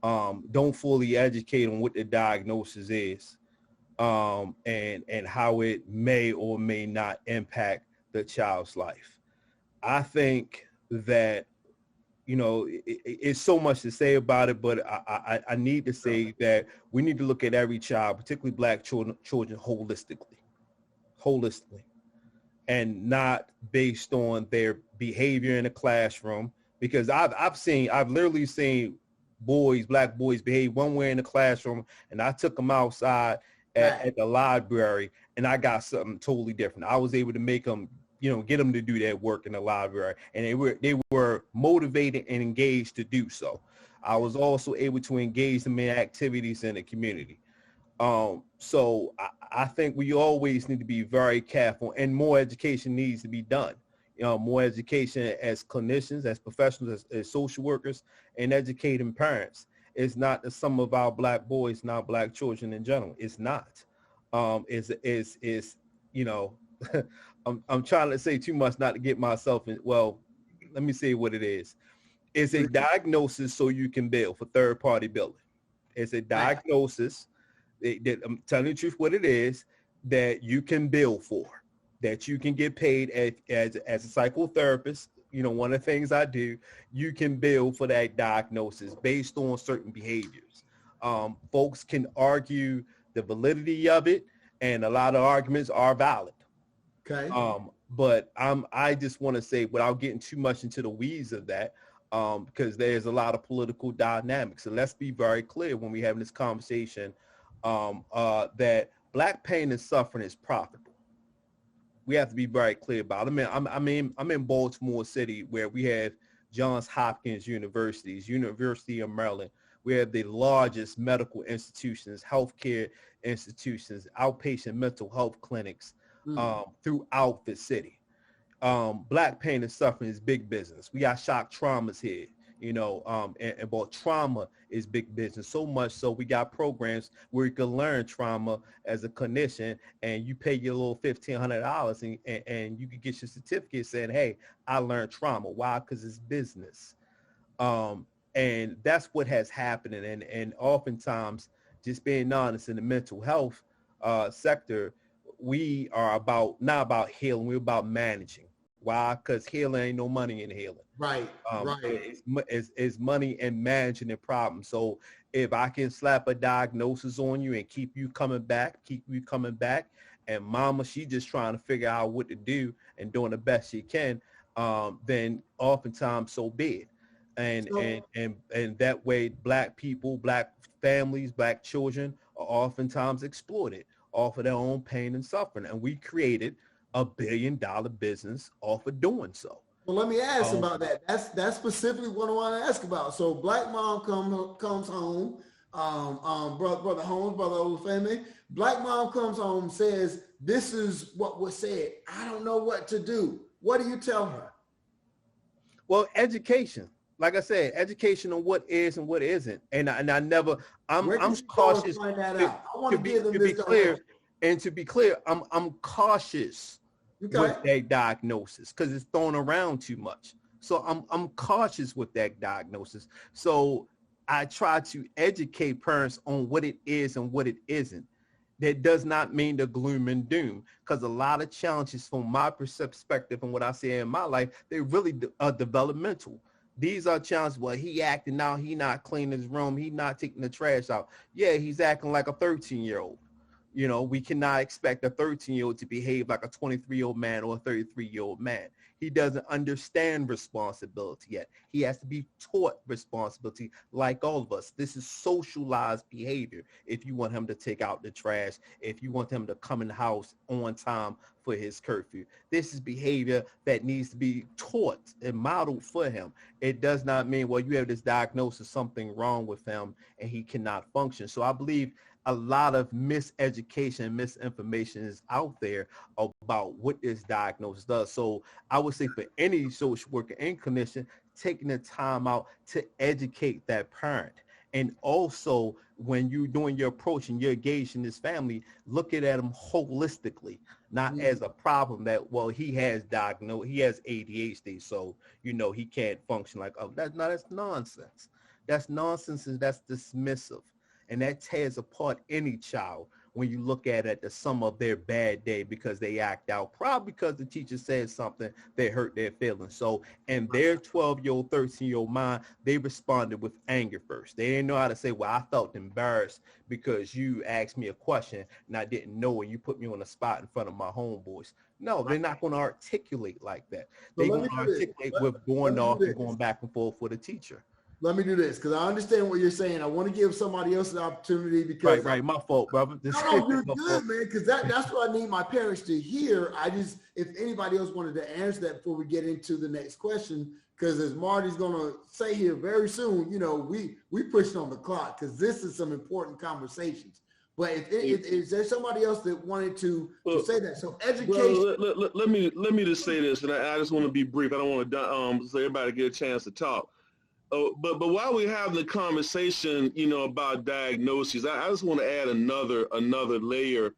Don't fully educate on what the diagnosis is, and how it may or may not impact the child's life. I think that, you know, it's so much to say about it, but I need to say that we need to look at every child, particularly Black children holistically, and not based on their behavior in the classroom. Because I've literally seen Black boys behave one way in the classroom, and I took them outside at the library, and I got something totally different. I was able to make them, you know, get them to do that work in the library, and they were motivated and engaged to do so. I was also able to engage them in activities in the community. So I think we always need to be very careful, and more education needs to be done. You know, more education as clinicians, as professionals, as social workers, and educating parents. It's not the sum of our Black boys and our Black children in general. It's not. Is you know, I'm trying to say too much not to get myself in. Well, let me say what it is. It's a diagnosis so you can bill for third-party billing. It's a diagnosis that I'm telling the truth what it is, that you can bill for, that you can get paid as a psychotherapist. You know, one of the things I do, you can bill for that diagnosis based on certain behaviors. Folks can argue the validity of it, and a lot of arguments are valid. Okay. But I just want to say, without getting too much into the weeds of that, because there's a lot of political dynamics. So let's be very clear when we have this conversation, that Black pain and suffering is profitable. We have to be very clear about it. I'm in Baltimore City, where we have Johns Hopkins University of Maryland. We have the largest medical institutions, healthcare institutions, outpatient mental health clinics throughout the city. Black pain and suffering is big business. We got shock traumas here. But trauma is big business, so much so we got programs where you can learn trauma as a clinician, and you pay your little $1,500 and you can get your certificate saying, hey, I learned trauma. Why? Because it's business. And that's what has happened. And oftentimes, just being honest, in the mental health sector, we are not about healing, we're about managing. Why? Because healing ain't no money in healing. Right. It's money and managing the problem. So if I can slap a diagnosis on you and keep you coming back, and mama, she just trying to figure out what to do and doing the best she can, then oftentimes so be it. And that way, Black people, Black families, Black children are oftentimes exploited off of their own pain and suffering. And we created $1 billion business off of doing so. Well, let me ask about that. That's specifically what I want to ask about. So Black mom comes home, brother Holmes, brother Olufemi. Black mom comes home, says, this is what was said. I don't know what to do. What do you tell her? Well, education. Like I said, education on what is and what isn't. And I'm cautious. Find that out? I want to be clear. And to be clear, I'm cautious with that diagnosis because it's thrown around too much. So I'm cautious with that diagnosis. So I try to educate parents on what it is and what it isn't. That does not mean the gloom and doom, because a lot of challenges from my perspective and what I see in my life, they really are developmental. These are challenges. Well, he acting now, he not cleaning his room, he not taking the trash out. Yeah, he's acting like a 13-year-old. We cannot expect a 13-year-old to behave like a 23-year-old man or a 33-year-old man. He doesn't understand responsibility yet. He has to be taught responsibility like all of us. This is socialized behavior. If you want him to take out the trash, if you want him to come in the house on time for his curfew, this is behavior that needs to be taught and modeled for him. It does not mean, well, you have this diagnosis, something wrong with him and he cannot function. So I believe a lot of miseducation, misinformation is out there about what this diagnosis does. So I would say for any social worker and clinician, taking the time out to educate that parent. And also when you're doing your approach and you're engaged in this family, look at them holistically, not as a problem that, well, he has ADHD, so, he can't function like, oh, that's nonsense. That's nonsense and that's dismissive. And that tears apart any child when you look at the sum of their bad day because they act out, probably because the teacher said something that hurt their feelings. So in their 12-year-old, 13-year-old mind, they responded with anger first. They didn't know how to say, well, I felt embarrassed because you asked me a question and I didn't know and you put me on the spot in front of my homeboys. No, they're not going to articulate like that. They're going to articulate with going off and going back and forth with a teacher. Let me do this because I understand what you're saying. I want to give somebody else an opportunity because right. My fault, brother. No, you're good, man. Because that's what I need my parents to hear. If anybody else wanted to answer that before we get into the next question, because as Marty's gonna say here very soon, we pushed on the clock because this is some important conversations. But if there's somebody else that wanted to say that, so education. Well, let me just say this, and I just want to be brief. I don't want to so everybody get a chance to talk. But while we're having the conversation, about diagnoses, I just want to add another layer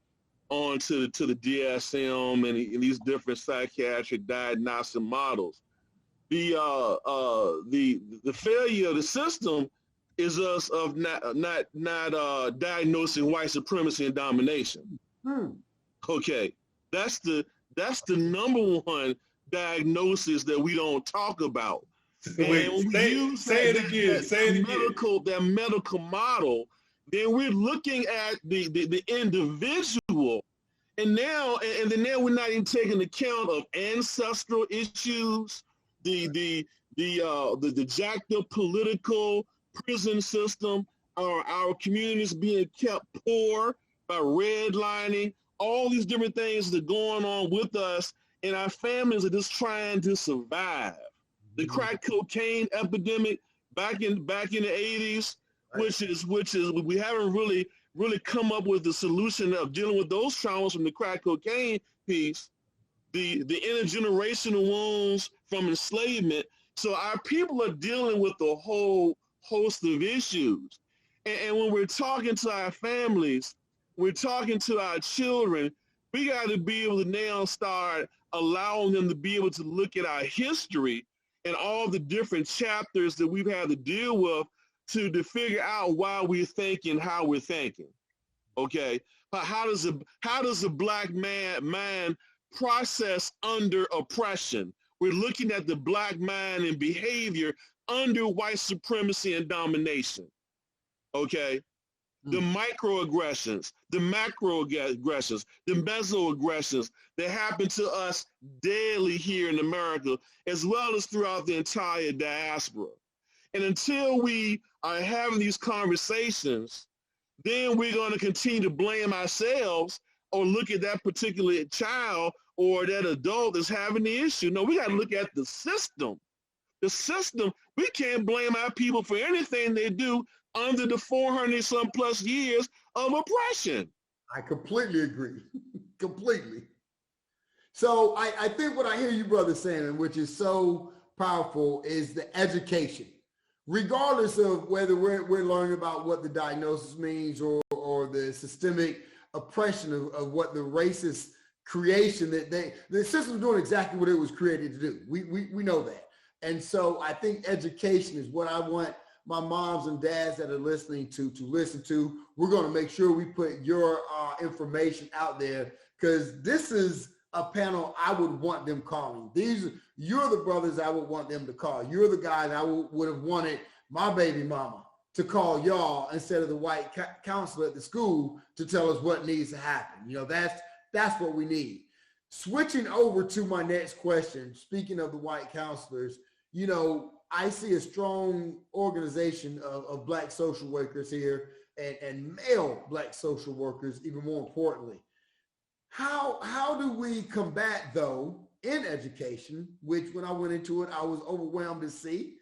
onto the DSM and these different psychiatric diagnostic models. The failure of the system is us of not diagnosing white supremacy and domination. Okay, that's the number one diagnosis that we don't talk about. Wait, say it again. That medical model, then we're looking at the individual, and then we're not even taking account of ancestral issues, the jacked up political prison system, our communities being kept poor by redlining, all these different things that are going on with us, and our families are just trying to survive. The crack cocaine epidemic back in the 80s, which is we haven't really come up with the solution of dealing with those traumas from the crack cocaine piece, the intergenerational wounds from enslavement So our people are dealing with a whole host of issues. And when we're talking to our families, we're talking to our children, we got to be able to now start allowing them to be able to look at our history and all the different chapters that we've had to deal with to figure out why we're thinking how we're thinking. Okay, but how does a black man process under oppression? We're looking at the black man and behavior under white supremacy and domination. Okay, the microaggressions, the macroaggressions, the mesoaggressions that happen to us daily here in America, as well as throughout the entire diaspora. And until we are having these conversations, then we're going to continue to blame ourselves or look at that particular child or that adult that's having the issue. No, we got to look at the system. The system, we can't blame our people for anything they do under the 400-some plus years of oppression. I completely agree. Completely. So I think what I hear you brothers saying, which is so powerful, is the education. Regardless of whether we're learning about what the diagnosis means or the systemic oppression of what the racist creation that the system's doing exactly what it was created to do. We know that. And so I think education is what I want my moms and dads that are listening to listen to. We're going to make sure we put your information out there, because this is a panel I would want them calling. You're the brothers I would want them to call. You're the guys I would have wanted my baby mama to call y'all instead of the white counselor at the school to tell us what needs to happen. You know, that's what we need. Switching over to my next question, speaking of the white counselors, you know, I see a strong organization of black social workers here and male black social workers, even more importantly. How do we combat, though, in education, which when I went into it, I was overwhelmed to see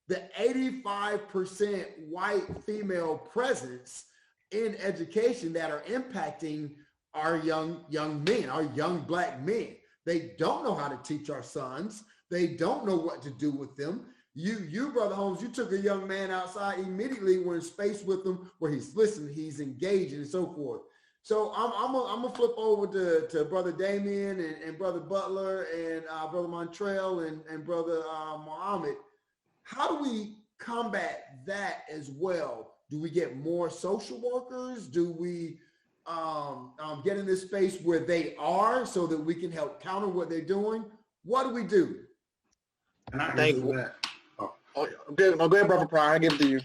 the 85% white female presence in education that are impacting our young men, our young black men. They don't know how to teach our sons. They don't know what to do with them. You, Brother Holmes, you took a young man outside immediately, were in space with him where he's listening, he's engaging, and so forth. So I'm gonna flip over to Brother Damion and Brother Butler and Brother Montrell and Brother Muhammad. How do we combat that as well? Do we get more social workers? Do we get in this space where they are so that we can help counter what they're doing? What do we do? And I think that. Go ahead, Brother Pryor. I give it to you.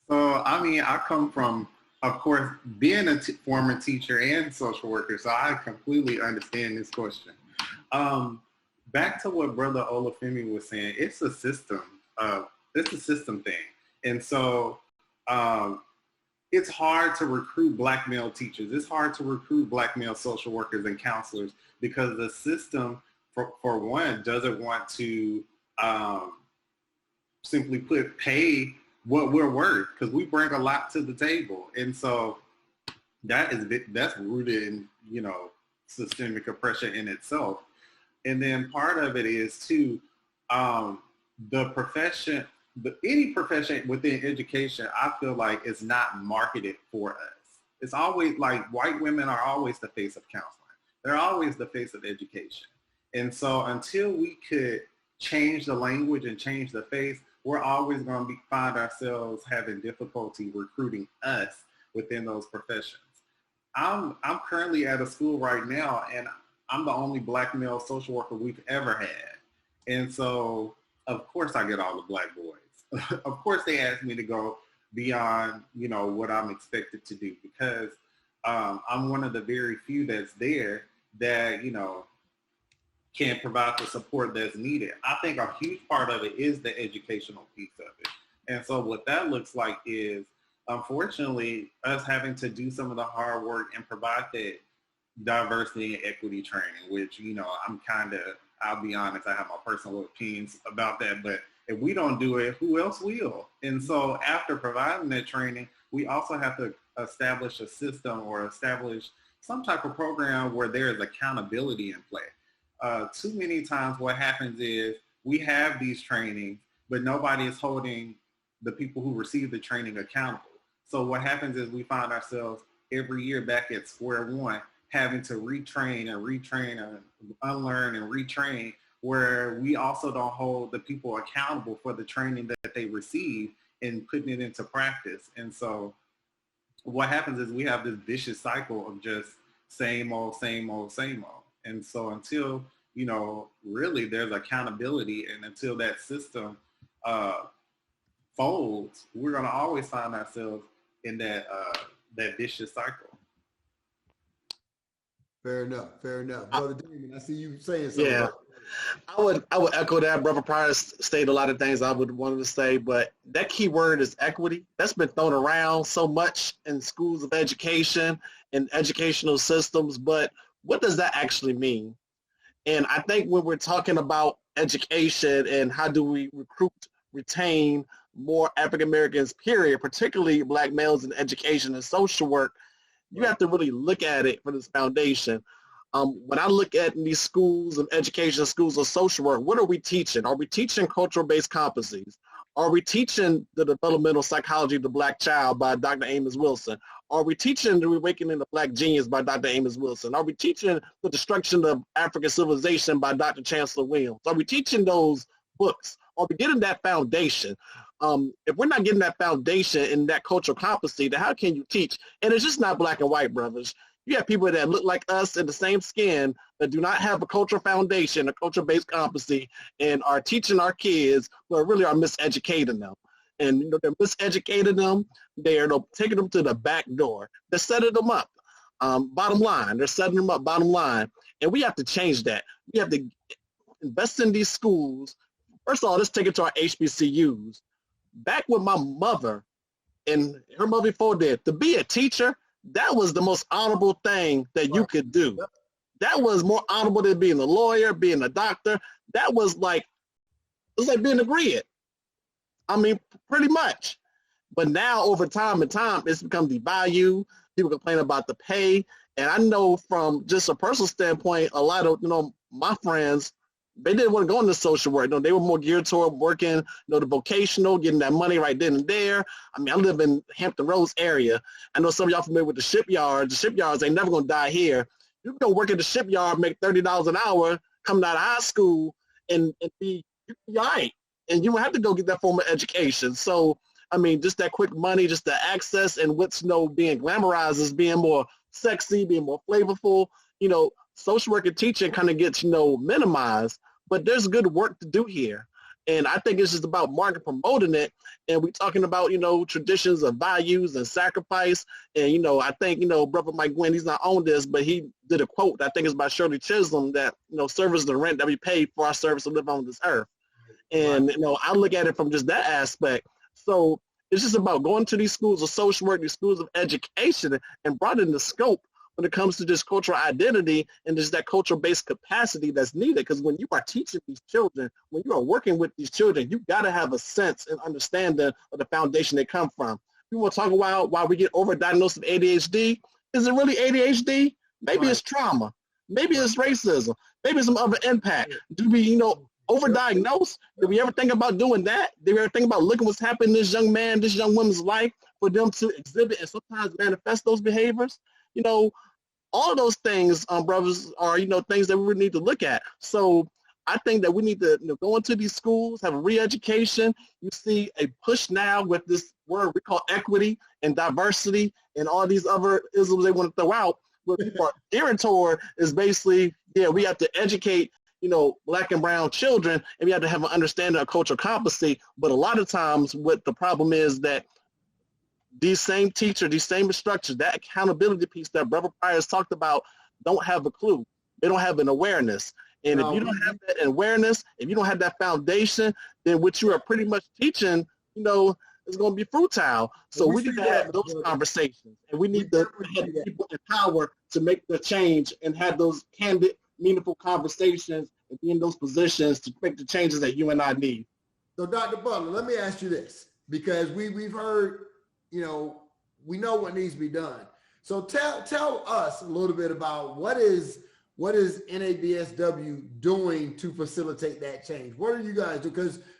So, I mean, I come from, of course, being a former teacher and social worker, so I completely understand this question. Back to what Brother Olufemi was saying, it's a system. It's a system thing. And so it's hard to recruit black male teachers. It's hard to recruit black male social workers and counselors because the system, for one, doesn't want to simply pay what we're worth, because we bring a lot to the table. And so that's rooted in, you know, systemic oppression in itself. And then part of it is too, the profession, any profession within education, I feel like is not marketed for us. It's always like white women are always the face of counseling. They're always the face of education. And so until we could change the language and change the face, we're always going to find ourselves having difficulty recruiting us within those professions. I'm currently at a school right now, and I'm the only black male social worker we've ever had. And so, of course, I get all the black boys. Of course, they ask me to go beyond, you know, what I'm expected to do, because I'm one of the very few that's there that, you know, can provide the support that's needed. I think a huge part of it is the educational piece of it. And so what that looks like is, unfortunately, us having to do some of the hard work and provide that diversity and equity training, which, you know, I'll be honest, I have my personal opinions about that, but if we don't do it, who else will? And so after providing that training, we also have to establish a system or establish some type of program where there is accountability in play. Too many times what happens is we have these trainings, but nobody is holding the people who receive the training accountable. So what happens is we find ourselves every year back at square one, having to retrain and unlearn and retrain, where we also don't hold the people accountable for the training that they receive and putting it into practice. And so what happens is we have this vicious cycle of just same old, same old, same old. And so until, really there's accountability, and until that system folds, we're going to always find ourselves in that vicious cycle. Fair enough. Brother Damion, I see you saying something. Yeah. I would echo that. Brother Pryor stated a lot of things I would wanted to say, but that key word is equity. That's been thrown around so much in schools of education and educational systems, but what does that actually mean? And I think when we're talking about education and how do we recruit, retain more African Americans, period, particularly Black males in education and social work, you have to really look at it for this foundation. When I look at these schools of education, schools of social work, what are we teaching? Are we teaching cultural-based competencies? Are we teaching the developmental psychology of the Black child by Dr. Amos Wilson? Are we teaching the awakening of Black genius by Dr. Amos Wilson? Are we teaching the destruction of African civilization by Dr. Chancellor Williams? Are we teaching those books? Are we getting that foundation? If we're not getting that foundation and that cultural competency, then how can you teach? And it's just not black and white, brothers. You have people that look like us in the same skin that do not have a cultural foundation, a culture-based competency, and are teaching our kids, but really are miseducating them. And they're miseducating them. They're taking them to the back door. They're setting them up. Bottom line, they're setting them up. Bottom line, and we have to change that. We have to invest in these schools. First of all, let's take it to our HBCUs. Back with my mother and her mother before that, to be a teacher, that was the most honorable thing that you could do. That was more honorable than being a lawyer, being a doctor. That was like, it was like being a grid. I mean, pretty much. But now over time it's become devalued. People complain about the pay. And I know from just a personal standpoint, a lot of, my friends, they didn't want to go into social work. They were more geared toward working, the vocational, getting that money right then and there. I mean, I live in Hampton Roads area. I know some of y'all familiar with the shipyards. The shipyards ain't never going to die here. You can go work at the shipyard, make $30 an hour, coming out of high school, and be all right. And you don't have to go get that formal education. So, I mean, just that quick money, just the access, and what's, being glamorized as being more sexy, being more flavorful, social work and teaching kind of gets, minimized, but there's good work to do here. And I think it's just about marketing, promoting it. And we're talking about, traditions of values and sacrifice. And, I think, Brother Mike Gwynn, he's not on this, but he did a quote, I think it's by Shirley Chisholm, that, service is the rent that we pay for our service to live on this earth. And, I look at it from just that aspect. So it's just about going to these schools of social work, these schools of education, and broadening the scope when it comes to just cultural identity and just that cultural-based capacity that's needed. Because when you are teaching these children, when you are working with these children, you got to have a sense and understanding of the foundation they come from. We want to talk about why we get overdiagnosed with ADHD. Is it really ADHD? Maybe it's trauma. Maybe it's racism. Maybe it's some other impact. Do we, overdiagnose? Did we ever think about doing that? Did we ever think about looking what's happening in this young man, this young woman's life for them to exhibit and sometimes manifest those behaviors? All of those things, brothers, are, things that we really need to look at. So I think that we need to go into these schools, have a re-education. You see a push now with this word we call equity and diversity and all these other isms they want to throw out. What people are gearing toward is basically, we have to educate, black and brown children, and we have to have an understanding of cultural competency. But a lot of times what the problem is that these same teachers, these same instructors, that accountability piece that Brother Pryor has talked about, don't have a clue. They don't have an awareness. And if you don't have that awareness, if you don't have that foundation, then what you are pretty much teaching, is going to be futile. So we need to have those conversations. And we need to have people in power to make the change and have those candid, meaningful conversations and be in those positions to make the changes that you and I need. So Dr. Butler, let me ask you this, because we've heard, we know what needs to be done. So tell us a little bit about what is what is NABSW doing to facilitate that change? What are you guys doing?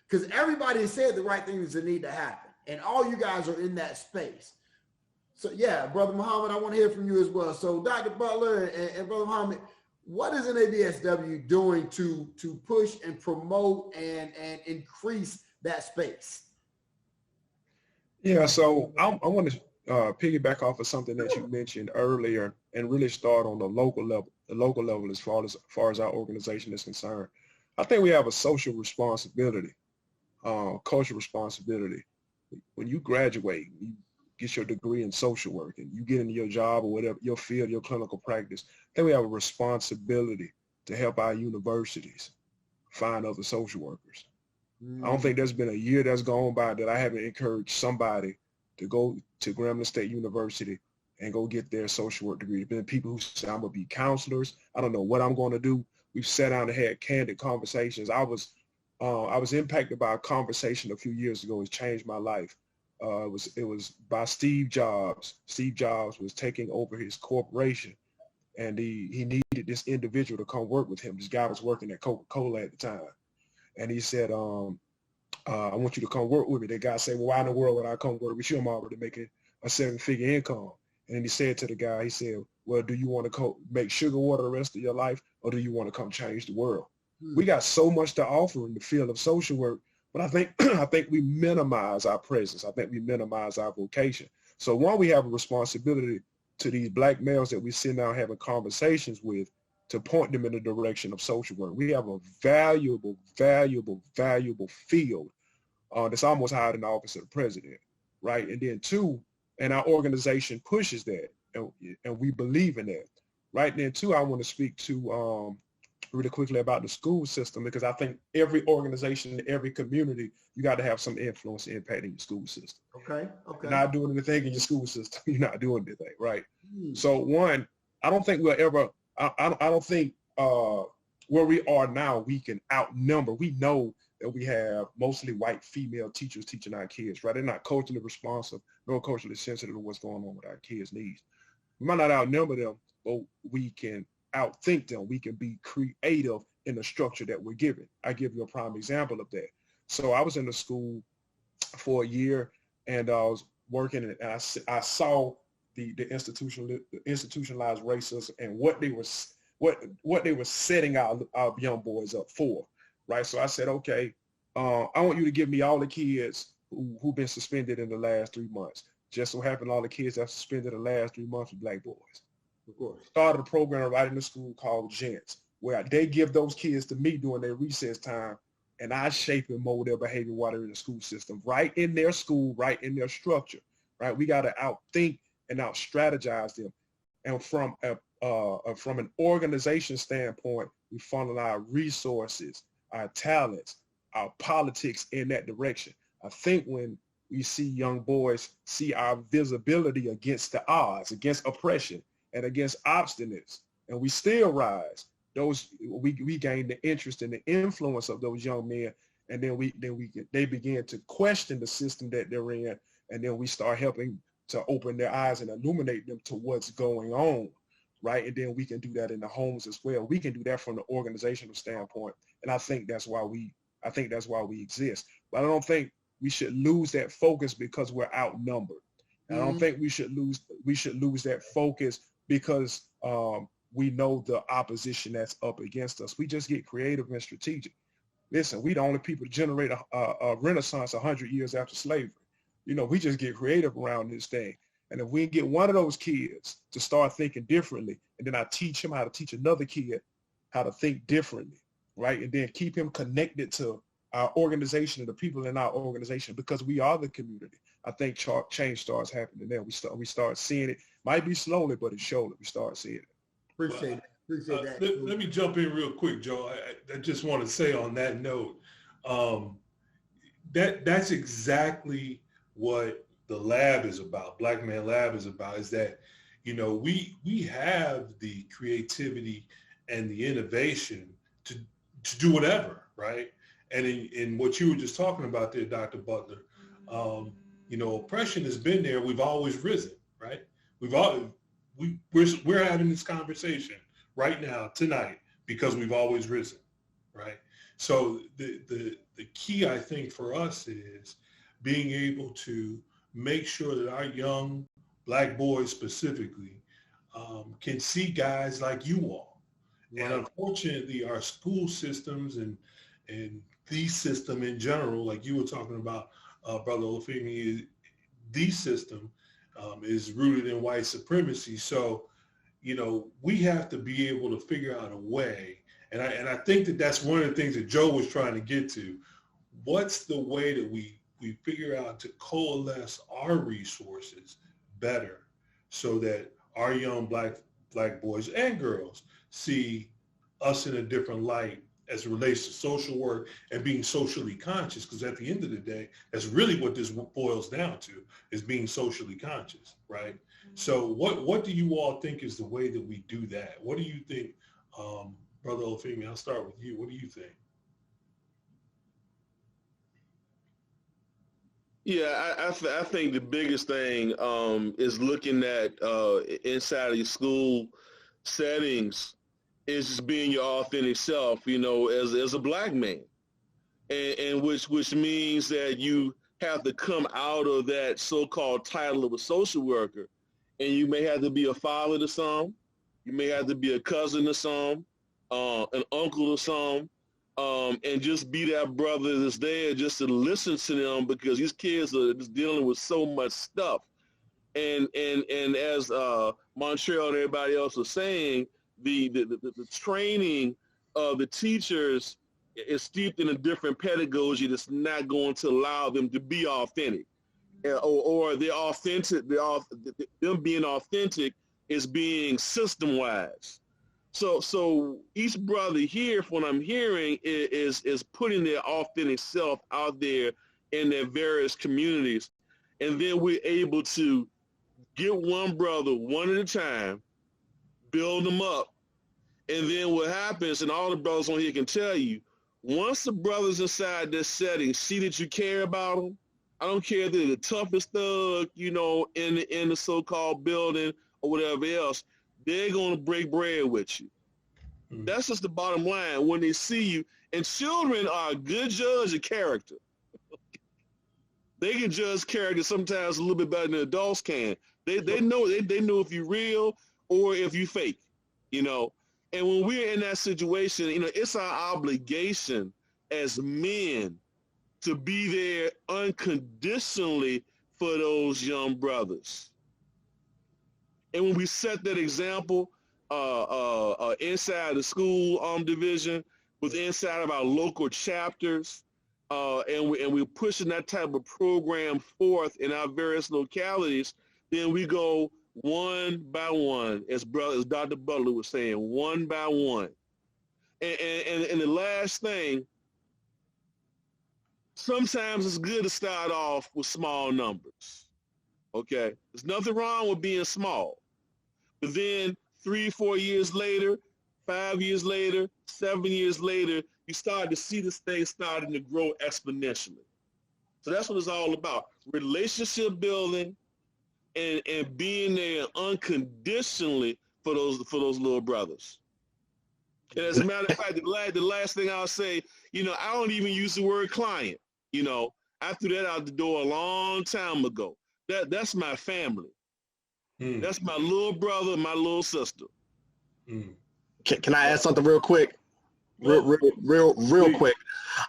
Because everybody said the right things that need to happen, and all you guys are in that space. So yeah, Brother Muhammad, I want to hear from you as well. So Dr. Butler and Brother Muhammad, what is NABSW doing to push and promote and increase that space? Yeah, so I want to piggyback off of something that you mentioned earlier and really start on the local level as far as our organization is concerned. I think we have a social responsibility, cultural responsibility. When you graduate, you get your degree in social work and you get into your job or whatever, your field, your clinical practice, I think we have a responsibility to help our universities find other social workers. I don't think there's been a year that's gone by that I haven't encouraged somebody to go to Grambling State University and go get their social work degree. There's been people who say, I'm going to be counselors. I don't know what I'm going to do. We've sat down and had candid conversations. I was impacted by a conversation a few years ago. It's changed my life. It was by Steve Jobs. Steve Jobs was taking over his corporation, and he needed this individual to come work with him. This guy was working at Coca-Cola at the time. And he said, I want you to come work with me. The guy said, well, why in the world would I come work with you? I'm already making a 7-figure income. And then he said to the guy, he said, well, do you want to make sugar water the rest of your life, or do you want to come change the world? We got so much to offer in the field of social work, but I think we minimize our presence. I think we minimize our vocation. So one, we have a responsibility to these black males that we sit down having conversations with to point them in the direction of social work. We have a valuable field that's almost higher than the office of the president, right? And then two, and our organization pushes that, and we believe in that, right? And then two, I want to speak to really quickly about the school system, because I think every organization, every community, you got to have some influence impacting your school system. Okay. You're not doing anything in your school system, you're not doing anything, right? So one, I don't think we'll ever, I don't think where we are now, we can outnumber. We know that we have mostly white female teachers teaching our kids, right? They're not culturally responsive, nor culturally sensitive to what's going on with our kids' needs. We might not outnumber them, but we can outthink them. We can be creative in the structure that we're given. I give you a prime example of that. So I was in the school for a year, and I was working, and I saw the institutionalized racism and what they were setting our young boys up for, right? So I said, okay, I want you to give me all the kids who've been suspended in the last 3 months. Just so happened all the kids that suspended the last 3 months were black boys. Of course. Started a program right in the school called Gents, where they give those kids to me during their recess time, and I shape and mold their behavior while they're in the school system, right in their school, right in their structure, right? We got to outthink and out strategize them. And from an organization standpoint, we funnel our resources, our talents, our politics in that direction. I think when we see young boys see our visibility against the odds, against oppression, and against obstinates, and we still rise, we gain the interest and the influence of those young men, and then they begin to question the system that they're in, and then we start helping to open their eyes and illuminate them to what's going on, right? And then we can do that in the homes as well. We can do that from the organizational standpoint, and I think that's why we exist. But I don't think we should lose that focus because we're outnumbered. I don't think we should lose that focus because we know the opposition that's up against us. We just get creative and strategic. Listen, we the only people to generate a renaissance 100 years after slavery. We just get creative around this thing. And if we can get one of those kids to start thinking differently, and then I teach him how to teach another kid how to think differently, right? And then keep him connected to our organization and the people in our organization, because we are the community. I think change starts happening there. We start seeing it. Might be slowly, but it's surely we start seeing it. Appreciate that. Let me jump in real quick, Joe. I just want to say on that note, that's exactly what the lab is about. Black Man Lab is about, is that, we have the creativity and the innovation to do whatever, right? And in what you were just talking about there, Dr. Butler, oppression has been there. We've always risen, right? We're having this conversation right now, tonight, because we've always risen, right? So the key, I think, for us is being able to make sure that our young Black boys specifically can see guys like you all. Right. And unfortunately, our school systems and the system in general, like you were talking about, Brother Olufemi, the system is rooted in white supremacy. So, we have to be able to figure out a way. And I think that that's one of the things that Joe was trying to get to. What's the way that we figure out to coalesce our resources better so that our young black boys and girls see us in a different light as it relates to social work and being socially conscious? Because at the end of the day, that's really what this boils down to, is being socially conscious, right? Mm-hmm. So what do you all think is the way that we do that? What do you think, Brother Olufemi? I'll start with you. What do you think? Yeah, I think the biggest thing is looking at inside of your school settings is just being your authentic self, as a Black man, and which means that you have to come out of that so-called title of a social worker, and you may have to be a father to some, you may have to be a cousin to some, an uncle to some, and just be that brother that's there just to listen to them, because these kids are just dealing with so much stuff. And as Montrell and everybody else was saying, the training of the teachers is steeped in a different pedagogy that's not going to allow them to be authentic, or they're authentic. Them being authentic is being system-wise. So each brother here, from what I'm hearing, is putting their authentic self out there in their various communities, and then we're able to get one brother one at a time, build them up, and then what happens, and all the brothers on here can tell you, once the brothers inside this setting see that you care about them, I don't care if they're the toughest thug, in the so-called building or whatever else, they're going to break bread with you. Mm-hmm. That's just the bottom line when they see you. And children are a good judge of character. They can judge character sometimes a little bit better than adults can. They know if you're real or if you fake, And when we're in that situation, it's our obligation as men to be there unconditionally for those young brothers. And when we set that example inside the school division, with inside of our local chapters, and we're pushing that type of program forth in our various localities, then we go one by one, as Dr. Butler was saying, one by one. And the last thing, sometimes it's good to start off with small numbers, okay? There's nothing wrong with being small. But then 3, 4 years later, 5 years later, 7 years later, you start to see this thing starting to grow exponentially. So that's what it's all about, relationship building and being there unconditionally for those little brothers. And as a matter of fact, the last thing I'll say, I don't even use the word client. I threw that out the door a long time ago. That's my family. Mm. That's my little brother, my little sister. Mm. Can I add something real quick? Real quick.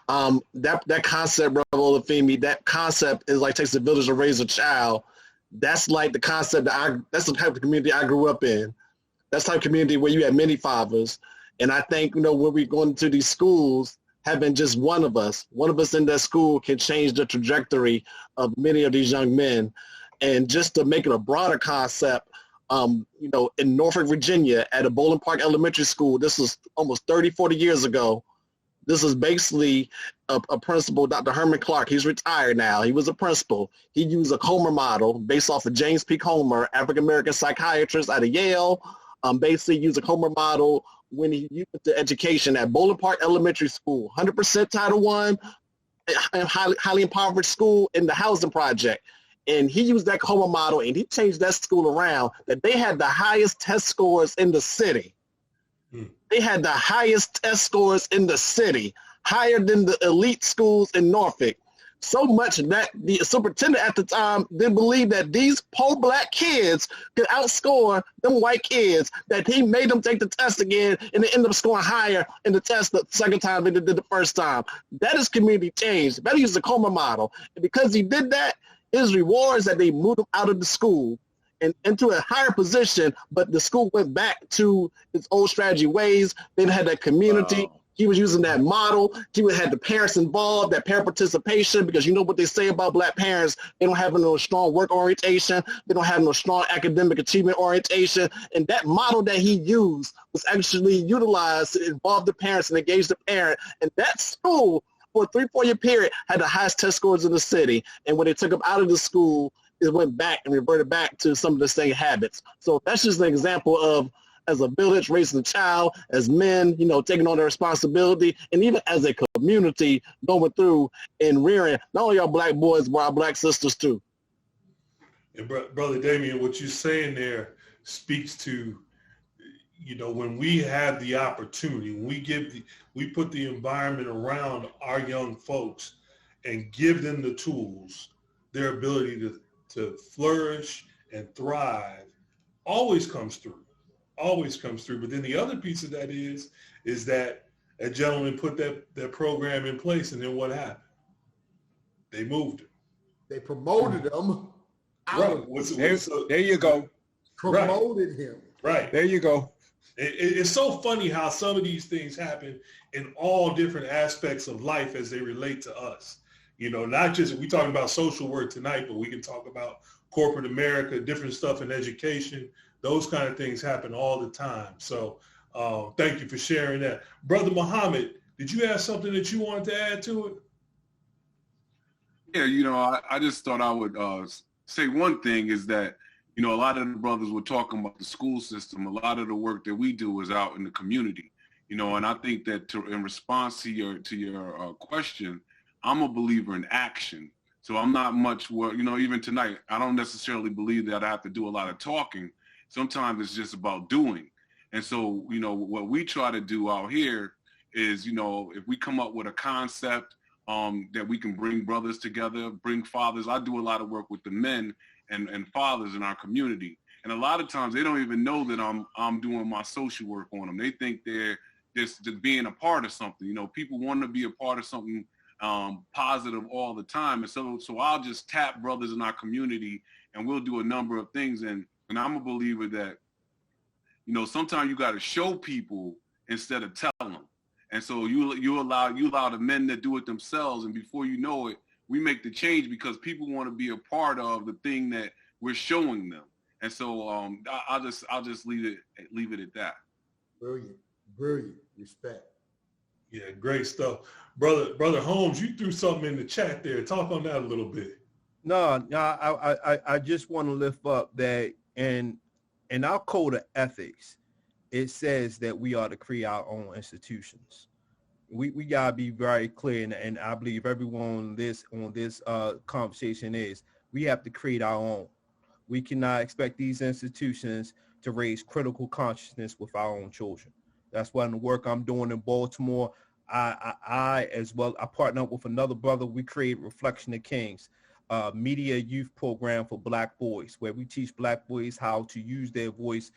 That concept, Brother Olufemi, that concept is like takes a village to raise a child. That's like the concept that's the type of community I grew up in. That's the type of community where you have many fathers. And I think, when we're going to these schools, having just one of us in that school can change the trajectory of many of these young men. And just to make it a broader concept, in Norfolk, Virginia, at a Bowling Park Elementary School, this was almost 30, 40 years ago. This is basically a principal, Dr. Herman Clark. He's retired now. He was a principal. He used a Comer model based off of James P. Comer, African-American psychiatrist out of Yale. Basically used a Comer model when he used the education at Bowling Park Elementary School, 100% Title I, highly impoverished school in the housing project. And he used that Comer model, and he changed that school around, that they had the highest test scores in the city. They had the highest test scores in the city, higher than the elite schools in Norfolk. So much that the superintendent at the time didn't believe that these poor black kids could outscore them white kids, that he made them take the test again, and they ended up scoring higher in the test the second time than they did the first time. That is community change. Better use the Coma model. And because he did that, his reward is that they moved him out of the school and into a higher position, but the school went back to its old strategy ways. They had that community. Wow. He was using that model. He had the parents involved, that parent participation, because you know what they say about black parents. They don't have no strong work orientation. They don't have no strong academic achievement orientation. And that model that he used was actually utilized to involve the parents and engage the parent. And that school, for a 3-4 year period, had the highest test scores in the city. And when they took him out of the school, it went back and reverted back to some of the same habits. So that's just an example of, as a village, raising a child, as men, you know, taking on their responsibility, and even as a community going through and rearing not only our black boys, but our black sisters too. And Brother Damion, what you're saying there speaks to, you know, when we have the opportunity, when we put the environment around our young folks and give them the tools, their ability to flourish and thrive always comes through. But then the other piece of that is that a gentleman put that program in place, and then what happened? They moved him. They promoted him. Right. There you go. Promoted him. Right. There you go. It's so funny how some of these things happen in all different aspects of life as they relate to us. You know, not just, we talking about social work tonight, but we can talk about corporate America, different stuff in education. Those kind of things happen all the time. So thank you for sharing that. Brother Muhammad, did you have something that you wanted to add to it? Yeah, you know, I just thought I would say one thing is that, you know, a lot of the brothers were talking about the school system. A lot of the work that we do is out in the community, you know, and I think that in response to your question, I'm a believer in action. So I'm not much, you know, even tonight, I don't necessarily believe that I have to do a lot of talking. Sometimes it's just about doing. And so, you know, what we try to do out here is, you know, if we come up with a concept that we can bring brothers together, bring fathers. I do a lot of work with the men and fathers in our community. And a lot of times they don't even know that I'm doing my social work on them. They think they're just being a part of something. You know, people want to be a part of something positive all the time. And so I'll just tap brothers in our community and we'll do a number of things. And I'm a believer that, you know, sometimes you got to show people instead of tell them. And so you allow the men to do it themselves. And before you know it, we make the change because people want to be a part of the thing that we're showing them. And so I'll just leave it at that. Brilliant. Respect. Yeah, great stuff. Brother Holmes, you threw something in the chat there. Talk on that a little bit. No, I just want to lift up that in our code of ethics, it says that we are to create our own institutions. We gotta be very clear, and I believe everyone on this conversation is we have to create our own. We cannot expect these institutions to raise critical consciousness with our own children. That's why in the work I'm doing in Baltimore, I as well, I partner up with another brother. We create Reflection of Kings, media youth program for black boys, where we teach black boys how to use their voice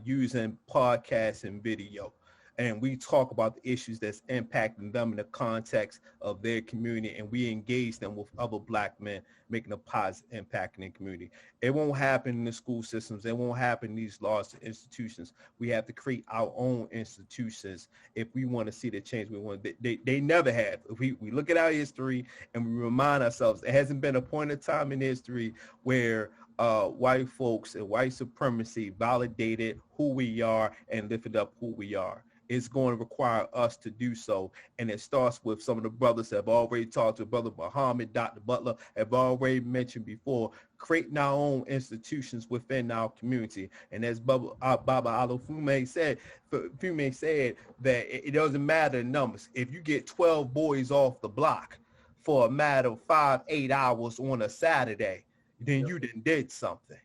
using podcasts and video. And we talk about the issues that's impacting them in the context of their community, and we engage them with other black men, making a positive impact in their community. It won't happen in the school systems. It won't happen in these large institutions. We have to create our own institutions if we want to see the change we want. They never have. If we look at our history and we remind ourselves, there hasn't been a point in time in history where white folks and white supremacy validated who we are and lifted up who we are. It's going to require us to do so. And it starts with some of the brothers that have already talked to. Brother Muhammad, Dr. Butler have already mentioned before, creating our own institutions within our community. And as Baba Olufemi said that it doesn't matter the numbers. If you get 12 boys off the block for a matter of 5-8 hours on a Saturday, then you did something.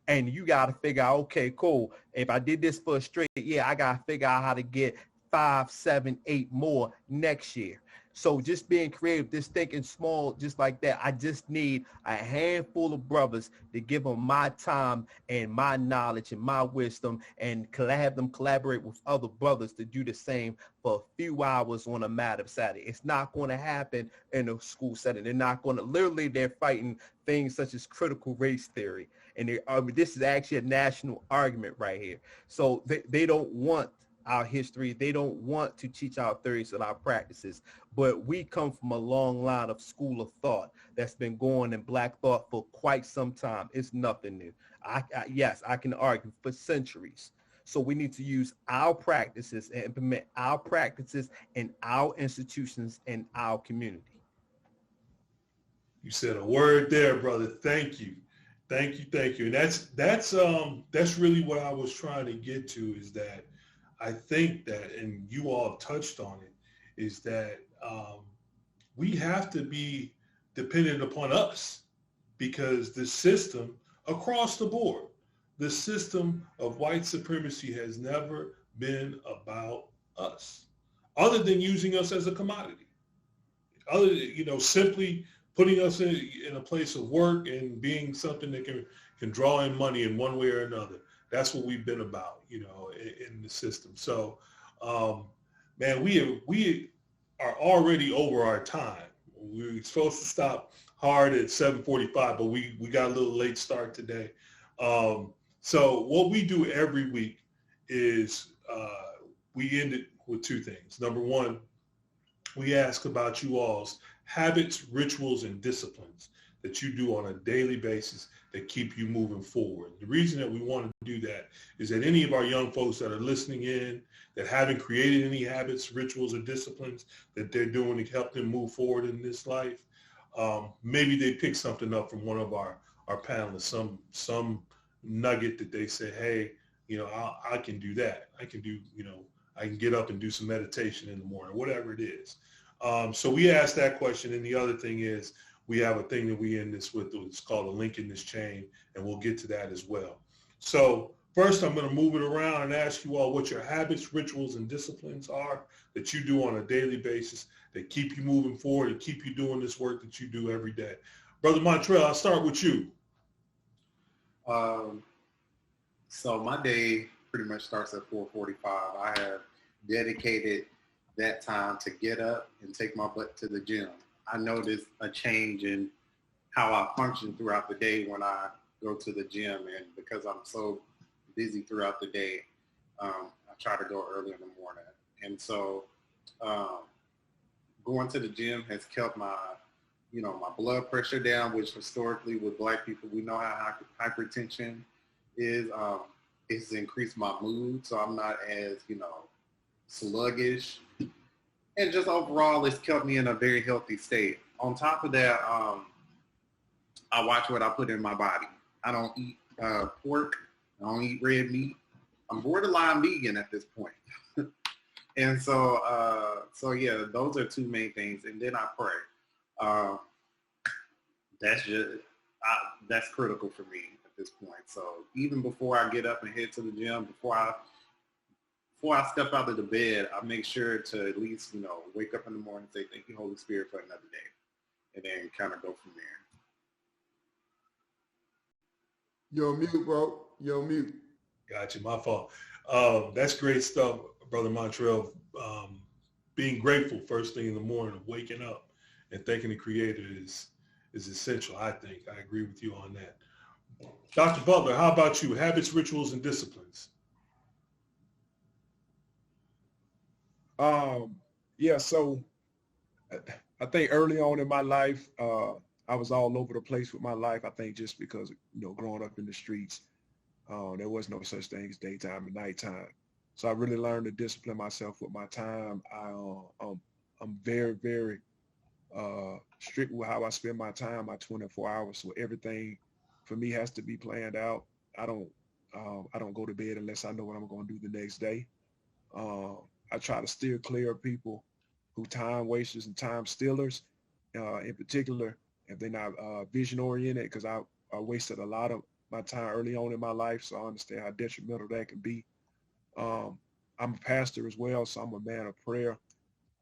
And you got to figure out, okay, cool. If I did this for a straight year, I got to figure out how to get 5, 7, 8 more next year. So just being creative, just thinking small, just like that. I just need a handful of brothers to give them my time and my knowledge and my wisdom, and have them collaborate with other brothers to do the same for a few hours on a matter of Saturday. It's not going to happen in a school setting. They're not going to, literally, they're fighting things such as critical race theory. And this is actually a national argument right here. So they don't want our history. They don't want to teach our theories and our practices, but we come from a long line of school of thought that's been going in Black thought for quite some time. It's nothing new. Yes, I can argue for centuries. So we need to use our practices and implement our practices in our institutions and our community. You said a word there, brother. Thank you. Thank you. Thank you. And that's really what I was trying to get to, is that I think that, and you all have touched on it, is that we have to be dependent upon us, because the system across the board, the system of white supremacy has never been about us, other than using us as a commodity, other than, simply putting us in a place of work and being something that can draw in money in one way or another. That's what we've been about, in the system. So, man, we are already over our time. We were supposed to stop hard at 7:45, but we got a little late start today. So what we do every week is we end it with two things. Number one, we ask about you all's habits, rituals, and disciplines that you do on a daily basis that keep you moving forward. The reason that we want to do that is that any of our young folks that are listening in that haven't created any habits, rituals, or disciplines that they're doing to help them move forward in this life, maybe they pick something up from one of our panelists, some nugget that they say, hey, I can do that. I can do, I can get up and do some meditation in the morning, whatever it is. So we asked that question. And the other thing is, we have a thing that we end this with. It's called a link in this chain, and we'll get to that as well. So first, I'm going to move it around and ask you all what your habits, rituals, and disciplines are that you do on a daily basis that keep you moving forward and keep you doing this work that you do every day. Brother Montrell, I'll start with you. So my day pretty much starts at 4:45. I have dedicated that time to get up and take my butt to the gym. I notice a change in how I function throughout the day when I go to the gym, and because I'm so busy throughout the day, I try to go early in the morning. And so going to the gym has kept my blood pressure down, which historically with Black people, we know how hypertension is. It's increased my mood, so I'm not as, sluggish. And just overall, it's kept me in a very healthy state. On top of that, I watch what I put in my body. I don't eat pork. I don't eat red meat. I'm borderline vegan at this point. And so yeah, those are two main things. And then I pray. That's critical for me at this point. So even before I get up and head to the gym, before I step out of the bed, I make sure to at least, wake up in the morning and say, thank you, Holy Spirit, for another day. And then kind of go from there. You're on mute, bro. You're on mute. Gotcha, my fault. That's great stuff, Brother Montrell. Being grateful first thing in the morning, of waking up and thanking the Creator is essential, I think. I agree with you on that. Dr. Butler, how about you? Habits, rituals, and disciplines. So I think early on in my life, I was all over the place with my life. I think just because, growing up in the streets, there was no such thing as daytime and nighttime. So I really learned to discipline myself with my time. I'm very, very strict with how I spend my time, my 24 hours. So everything for me has to be planned out. I don't go to bed unless I know what I'm going to do the next day. I try to steer clear of people who time wasters and time stealers, in particular, if they're not vision oriented, because I wasted a lot of my time early on in my life, so I understand how detrimental that can be. I'm a pastor as well, so I'm a man of prayer.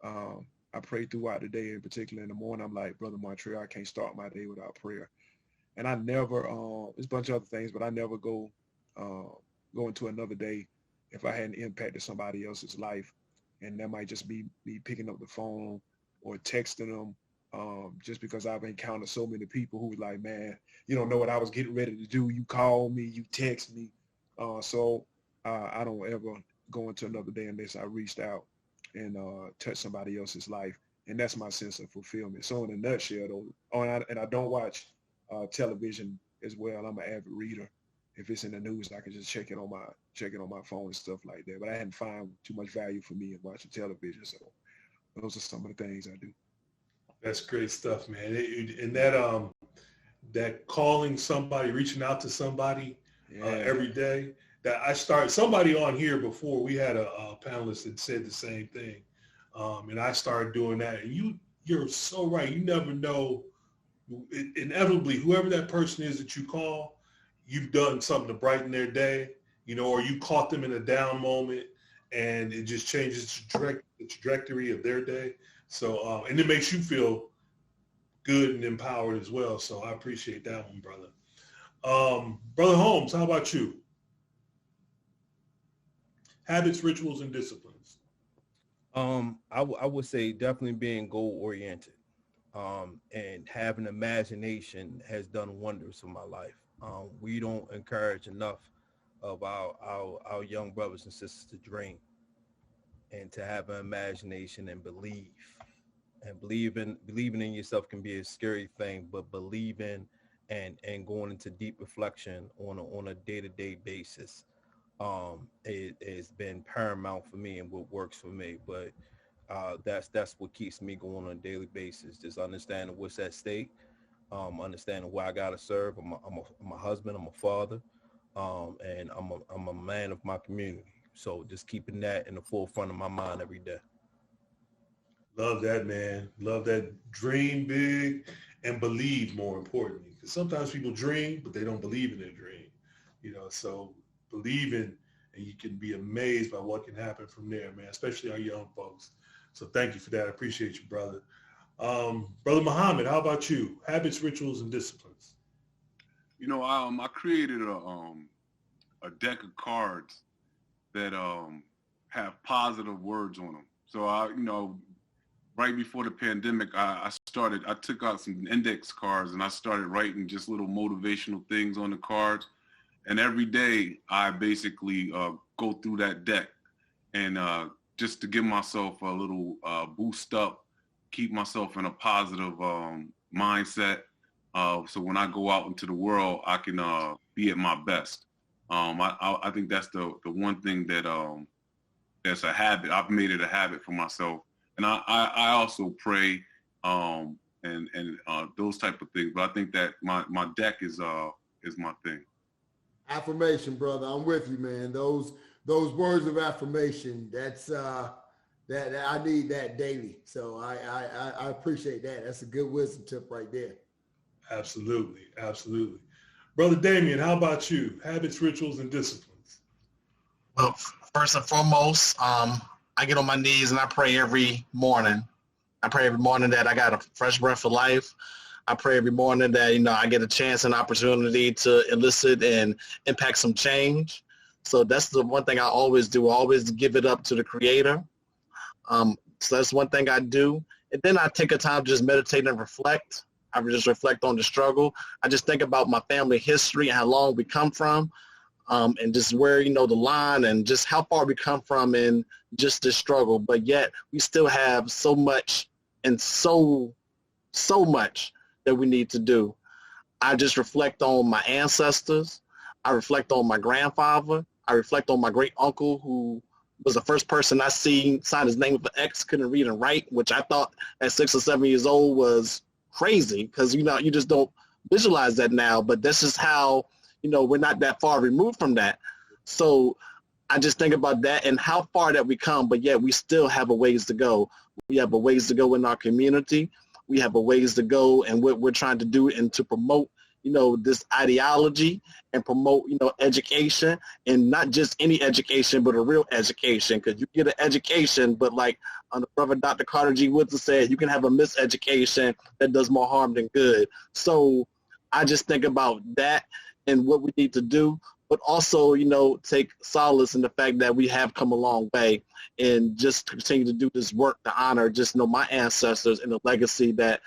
I pray throughout the day, in particular in the morning. I'm like, Brother Montrell, I can't start my day without prayer. And I never, there's a bunch of other things, but I never go into another day if I hadn't impacted somebody else's life. And that might just be me picking up the phone or texting them, just because I've encountered so many people who like, man, you don't know what I was getting ready to do. You call me, you text me. So I don't ever go into another day unless I reached out and touch somebody else's life. And that's my sense of fulfillment. So in a nutshell, though, and I don't watch television as well. I'm an avid reader. If it's in the news, I can just check it on my phone and stuff like that. But I hadn't found too much value for me in watching television. So those are some of the things I do. That's great stuff, man. And that calling somebody, reaching out to somebody every day. That somebody on here before, we had a panelist that said the same thing. And I started doing that. And you're so right. You never know. Inevitably, whoever that person is that you call, you've done something to brighten their day, or you caught them in a down moment, and it just changes the trajectory of their day. So, and it makes you feel good and empowered as well. So I appreciate that one, brother. Brother Holmes, how about you? Habits, rituals, and disciplines. I would say definitely being goal-oriented. And having imagination has done wonders for my life. We don't encourage enough of our young brothers and sisters to dream and to have an imagination and believe. And believing in yourself can be a scary thing, but believing and going into deep reflection on a day-to-day basis it has been paramount for me and what works for me. But that's what keeps me going on a daily basis, just understanding what's at stake, understanding why I gotta serve. I'm a husband, I'm a father, and I'm a man of my community. So just keeping that in the forefront of my mind every day. Love that, man. Love that. Dream big and believe, more importantly, because sometimes people dream, but they don't believe in their dream. So believing, and you can be amazed by what can happen from there, man, especially our young folks. So thank you for that. I appreciate you, brother. Brother Muhammad, how about you? Habits, rituals, and disciplines. I created a deck of cards that have positive words on them. So right before the pandemic, I took out some index cards and I started writing just little motivational things on the cards. And every day I basically go through that deck and just to give myself a little boost up, keep myself in a positive mindset. So when I go out into the world, I can be at my best. I think that's the one thing that that's a habit. I've made it a habit for myself. And I also pray and those type of things. But I think that my deck is my thing. Affirmation, brother. I'm with you, man. Those words of affirmation, that's that I need that daily. So I appreciate that. That's a good wisdom tip right there. Absolutely. Absolutely. Brother Damion, how about you? Habits, rituals, and disciplines. Well, first and foremost, I get on my knees and I pray every morning. I pray every morning that I got a fresh breath of life. I pray every morning that, I get a chance and opportunity to elicit and impact some change. So that's the one thing I always do. I always give it up to the Creator. So that's one thing I do. And then I take a time to just meditate and reflect. I just reflect on the struggle. I just think about my family history and how long we come from, and just where, the line and just how far we come from in just this struggle. But yet we still have so much and so much that we need to do. I just reflect on my ancestors. I reflect on my grandfather. I reflect on my great uncle, who was the first person I seen sign his name with an X, couldn't read and write, which I thought at 6 or 7 years old was crazy, because you just don't visualize that now. But this is how, we're not that far removed from that. So I just think about that and how far that we come, but yet we still have a ways to go. We have a ways to go in our community. We have a ways to go and what we're trying to do and to promote, this ideology and promote, education, and not just any education, but a real education. Because you get an education, but like the brother Dr. Carter G. Woodson said, you can have a miseducation that does more harm than good. So I just think about that and what we need to do, but also, take solace in the fact that we have come a long way and just continue to do this work to honor just, my ancestors and the legacy that,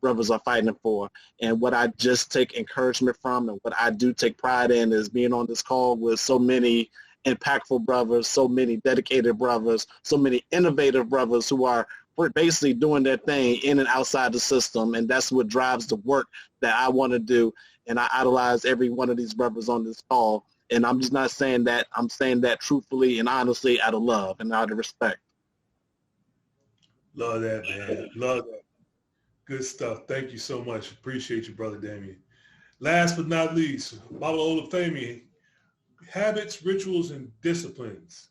brothers are fighting for. And what I just take encouragement from and what I do take pride in is being on this call with so many impactful brothers, so many dedicated brothers, so many innovative brothers who are basically doing their thing in and outside the system. And that's what drives the work that I want to do. And I idolize every one of these brothers on this call. And I'm just not saying that. I'm saying that truthfully and honestly out of love and out of respect. Love that, man. Love that. Good stuff. Thank you so much. Appreciate you, Brother Damion. Last but not least, Baba Olufemi, habits, rituals, and disciplines.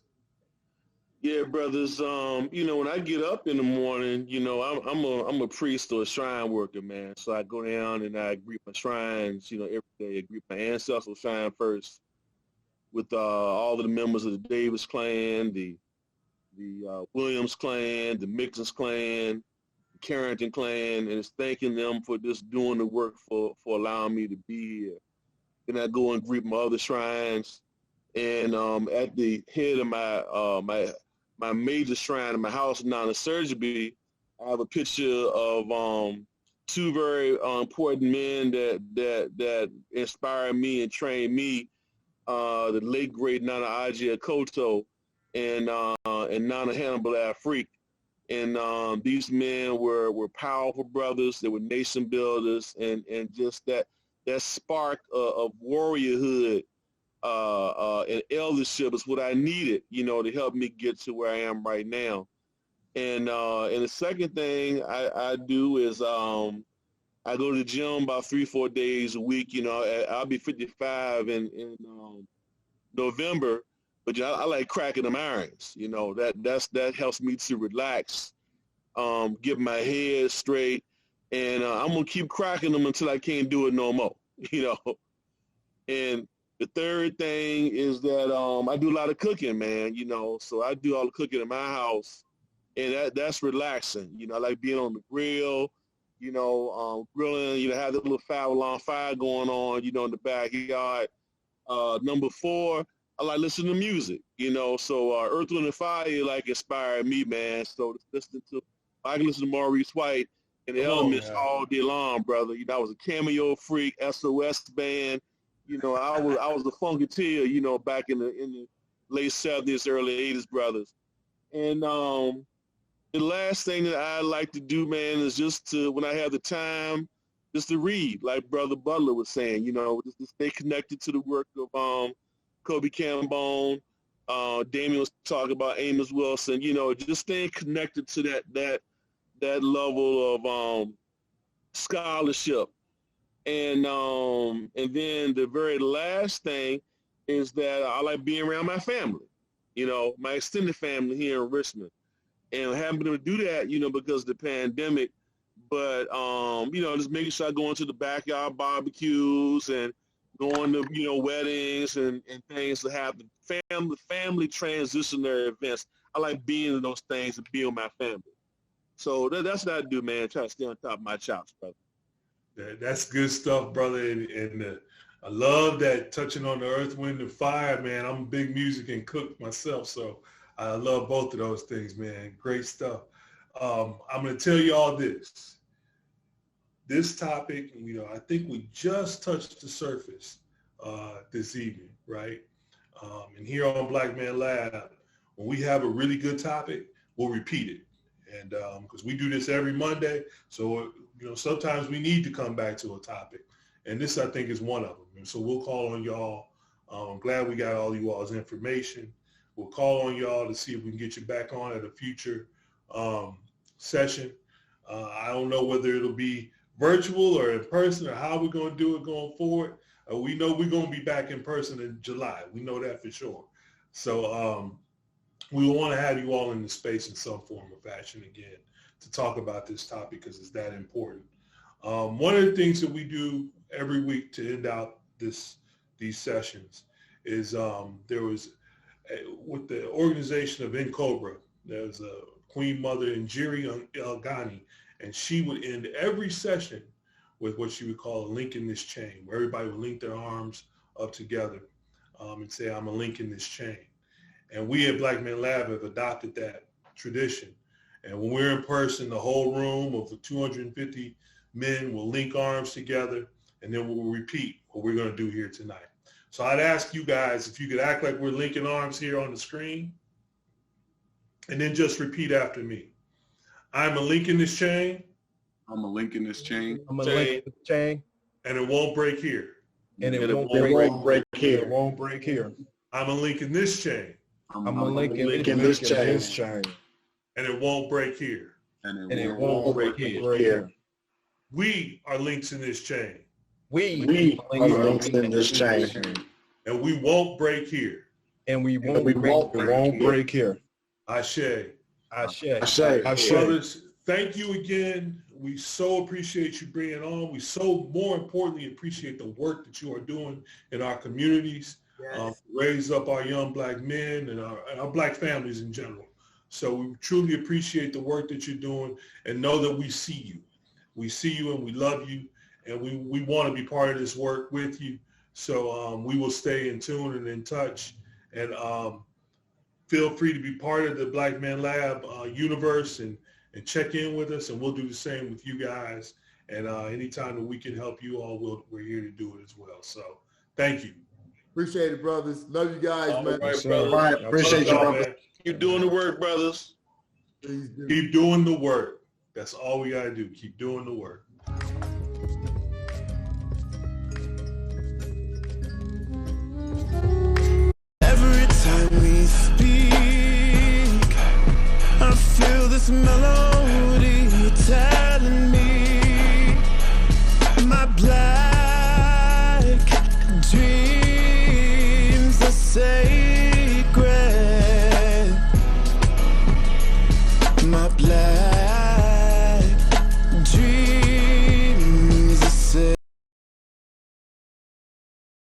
Yeah, brothers. When I get up in the morning, I'm a priest or a shrine worker, man. So I go down and I greet my shrines, every day. I greet my ancestral shrine first with all of the members of the Davis clan, the Williams clan, the Mixon clan, the Carrington clan, and it's thanking them for just doing the work for allowing me to be here. Then I go and greet my other shrines, and at the head of my major shrine in my house, non-surgery, I have a picture of two very important men that inspired me and trained me, the late great Nana Aji Akoto and Nana Hannibal Afrique. And these men were powerful brothers. They were nation builders, and just that spark of warriorhood and eldership is what I needed, to help me get to where I am right now. And the second thing I do is I go to the gym about 3-4 days a week. I'll be 55 in November, but I like cracking them irons. That helps me to relax, get my head straight, and I'm gonna keep cracking them until I can't do it no more. And the third thing is that I do a lot of cooking, man. So I do all the cooking in my house, and that's relaxing. I like being on the grill, grilling. Have the little foul-alarm fire going on, in the backyard. Number 4, I like listening to music. So Earth, Wind & Fire inspired me, man. So I can listen to Maurice White and the Elements all day long, brother. I was a Cameo freak, SOS band. I was a funketeer, back in the late 70s, early 80s, brothers. And the last thing that I like to do, man, is just to, when I have the time, just to read, like Brother Butler was saying, just to stay connected to the work of Kobe Cambone. Damion was talking about Amos Wilson, just staying connected to that level of scholarship. And then the very last thing is that I like being around my family, my extended family here in Richmond. And I haven't been able to do that, because of the pandemic. But, just making sure I go into the backyard barbecues and going to, weddings and things that happen. Family transitionary events. I like being in those things and being with my family. So that's what I do, man. Try to stay on top of my chops, brother. That's good stuff, brother. And I love that, touching on the Earth, Wind, and Fire, man. I'm a big music and cook myself, so I love both of those things, man. Great stuff. I'm going to tell you all this. This topic, I think we just touched the surface this evening, right? And here on Black Man Lab, when we have a really good topic, we'll repeat it. And because we do this every Monday, so, sometimes we need to come back to a topic. And this, I think, is one of them. And so we'll call on y'all. I'm glad we got all you all's information. We'll call on y'all to see if we can get you back on at a future session. I don't know whether it'll be virtual or in person or how we're going to do it going forward. We know we're going to be back in person in July. We know that for sure. So we want to have you all in the space in some form or fashion again to talk about this topic because it's that important. One of the things that we do every week to end out these sessions is there was with the organization of NCOBRA, there's a Queen Mother Njeri El-Ghani, and she would end every session with what she would call a link in this chain, where everybody would link their arms up together and say, I'm a link in this chain. And we at Black Men Lab have adopted that tradition. And when we're in person, the whole room of 250 men will link arms together, and then we'll repeat what we're going to do here tonight. So I'd ask you guys if you could act like we're linking arms here on the screen, and then just repeat after me. I'm a link in this chain. I'm a link in this chain. I'm a link in this chain. And it won't break here. And it won't break here. It won't break here. I'm a link in this chain. I'm a link in this chain. And it won't break here. And it won't break here. We are links in this chain. We are links in this chain. And we won't break here. And we won't break here. Ashe. Brothers, thank you again. We so appreciate you bringing on. We so, more importantly, appreciate the work that you are doing in our communities, raise up our young black men and our black families in general. So we truly appreciate the work that you're doing, and know that we see you. We see you and we love you, and we want to be part of this work with you. So we will stay in tune and in touch, and feel free to be part of the Black Men Lab universe and check in with us, and we'll do the same with you guys. And anytime that we can help you all, we're here to do it as well. So thank you. Appreciate it, brothers. Love you guys, man. All right, appreciate you, brother. Keep doing the work, brothers. Keep doing the work. That's all we got to do. Keep doing the work.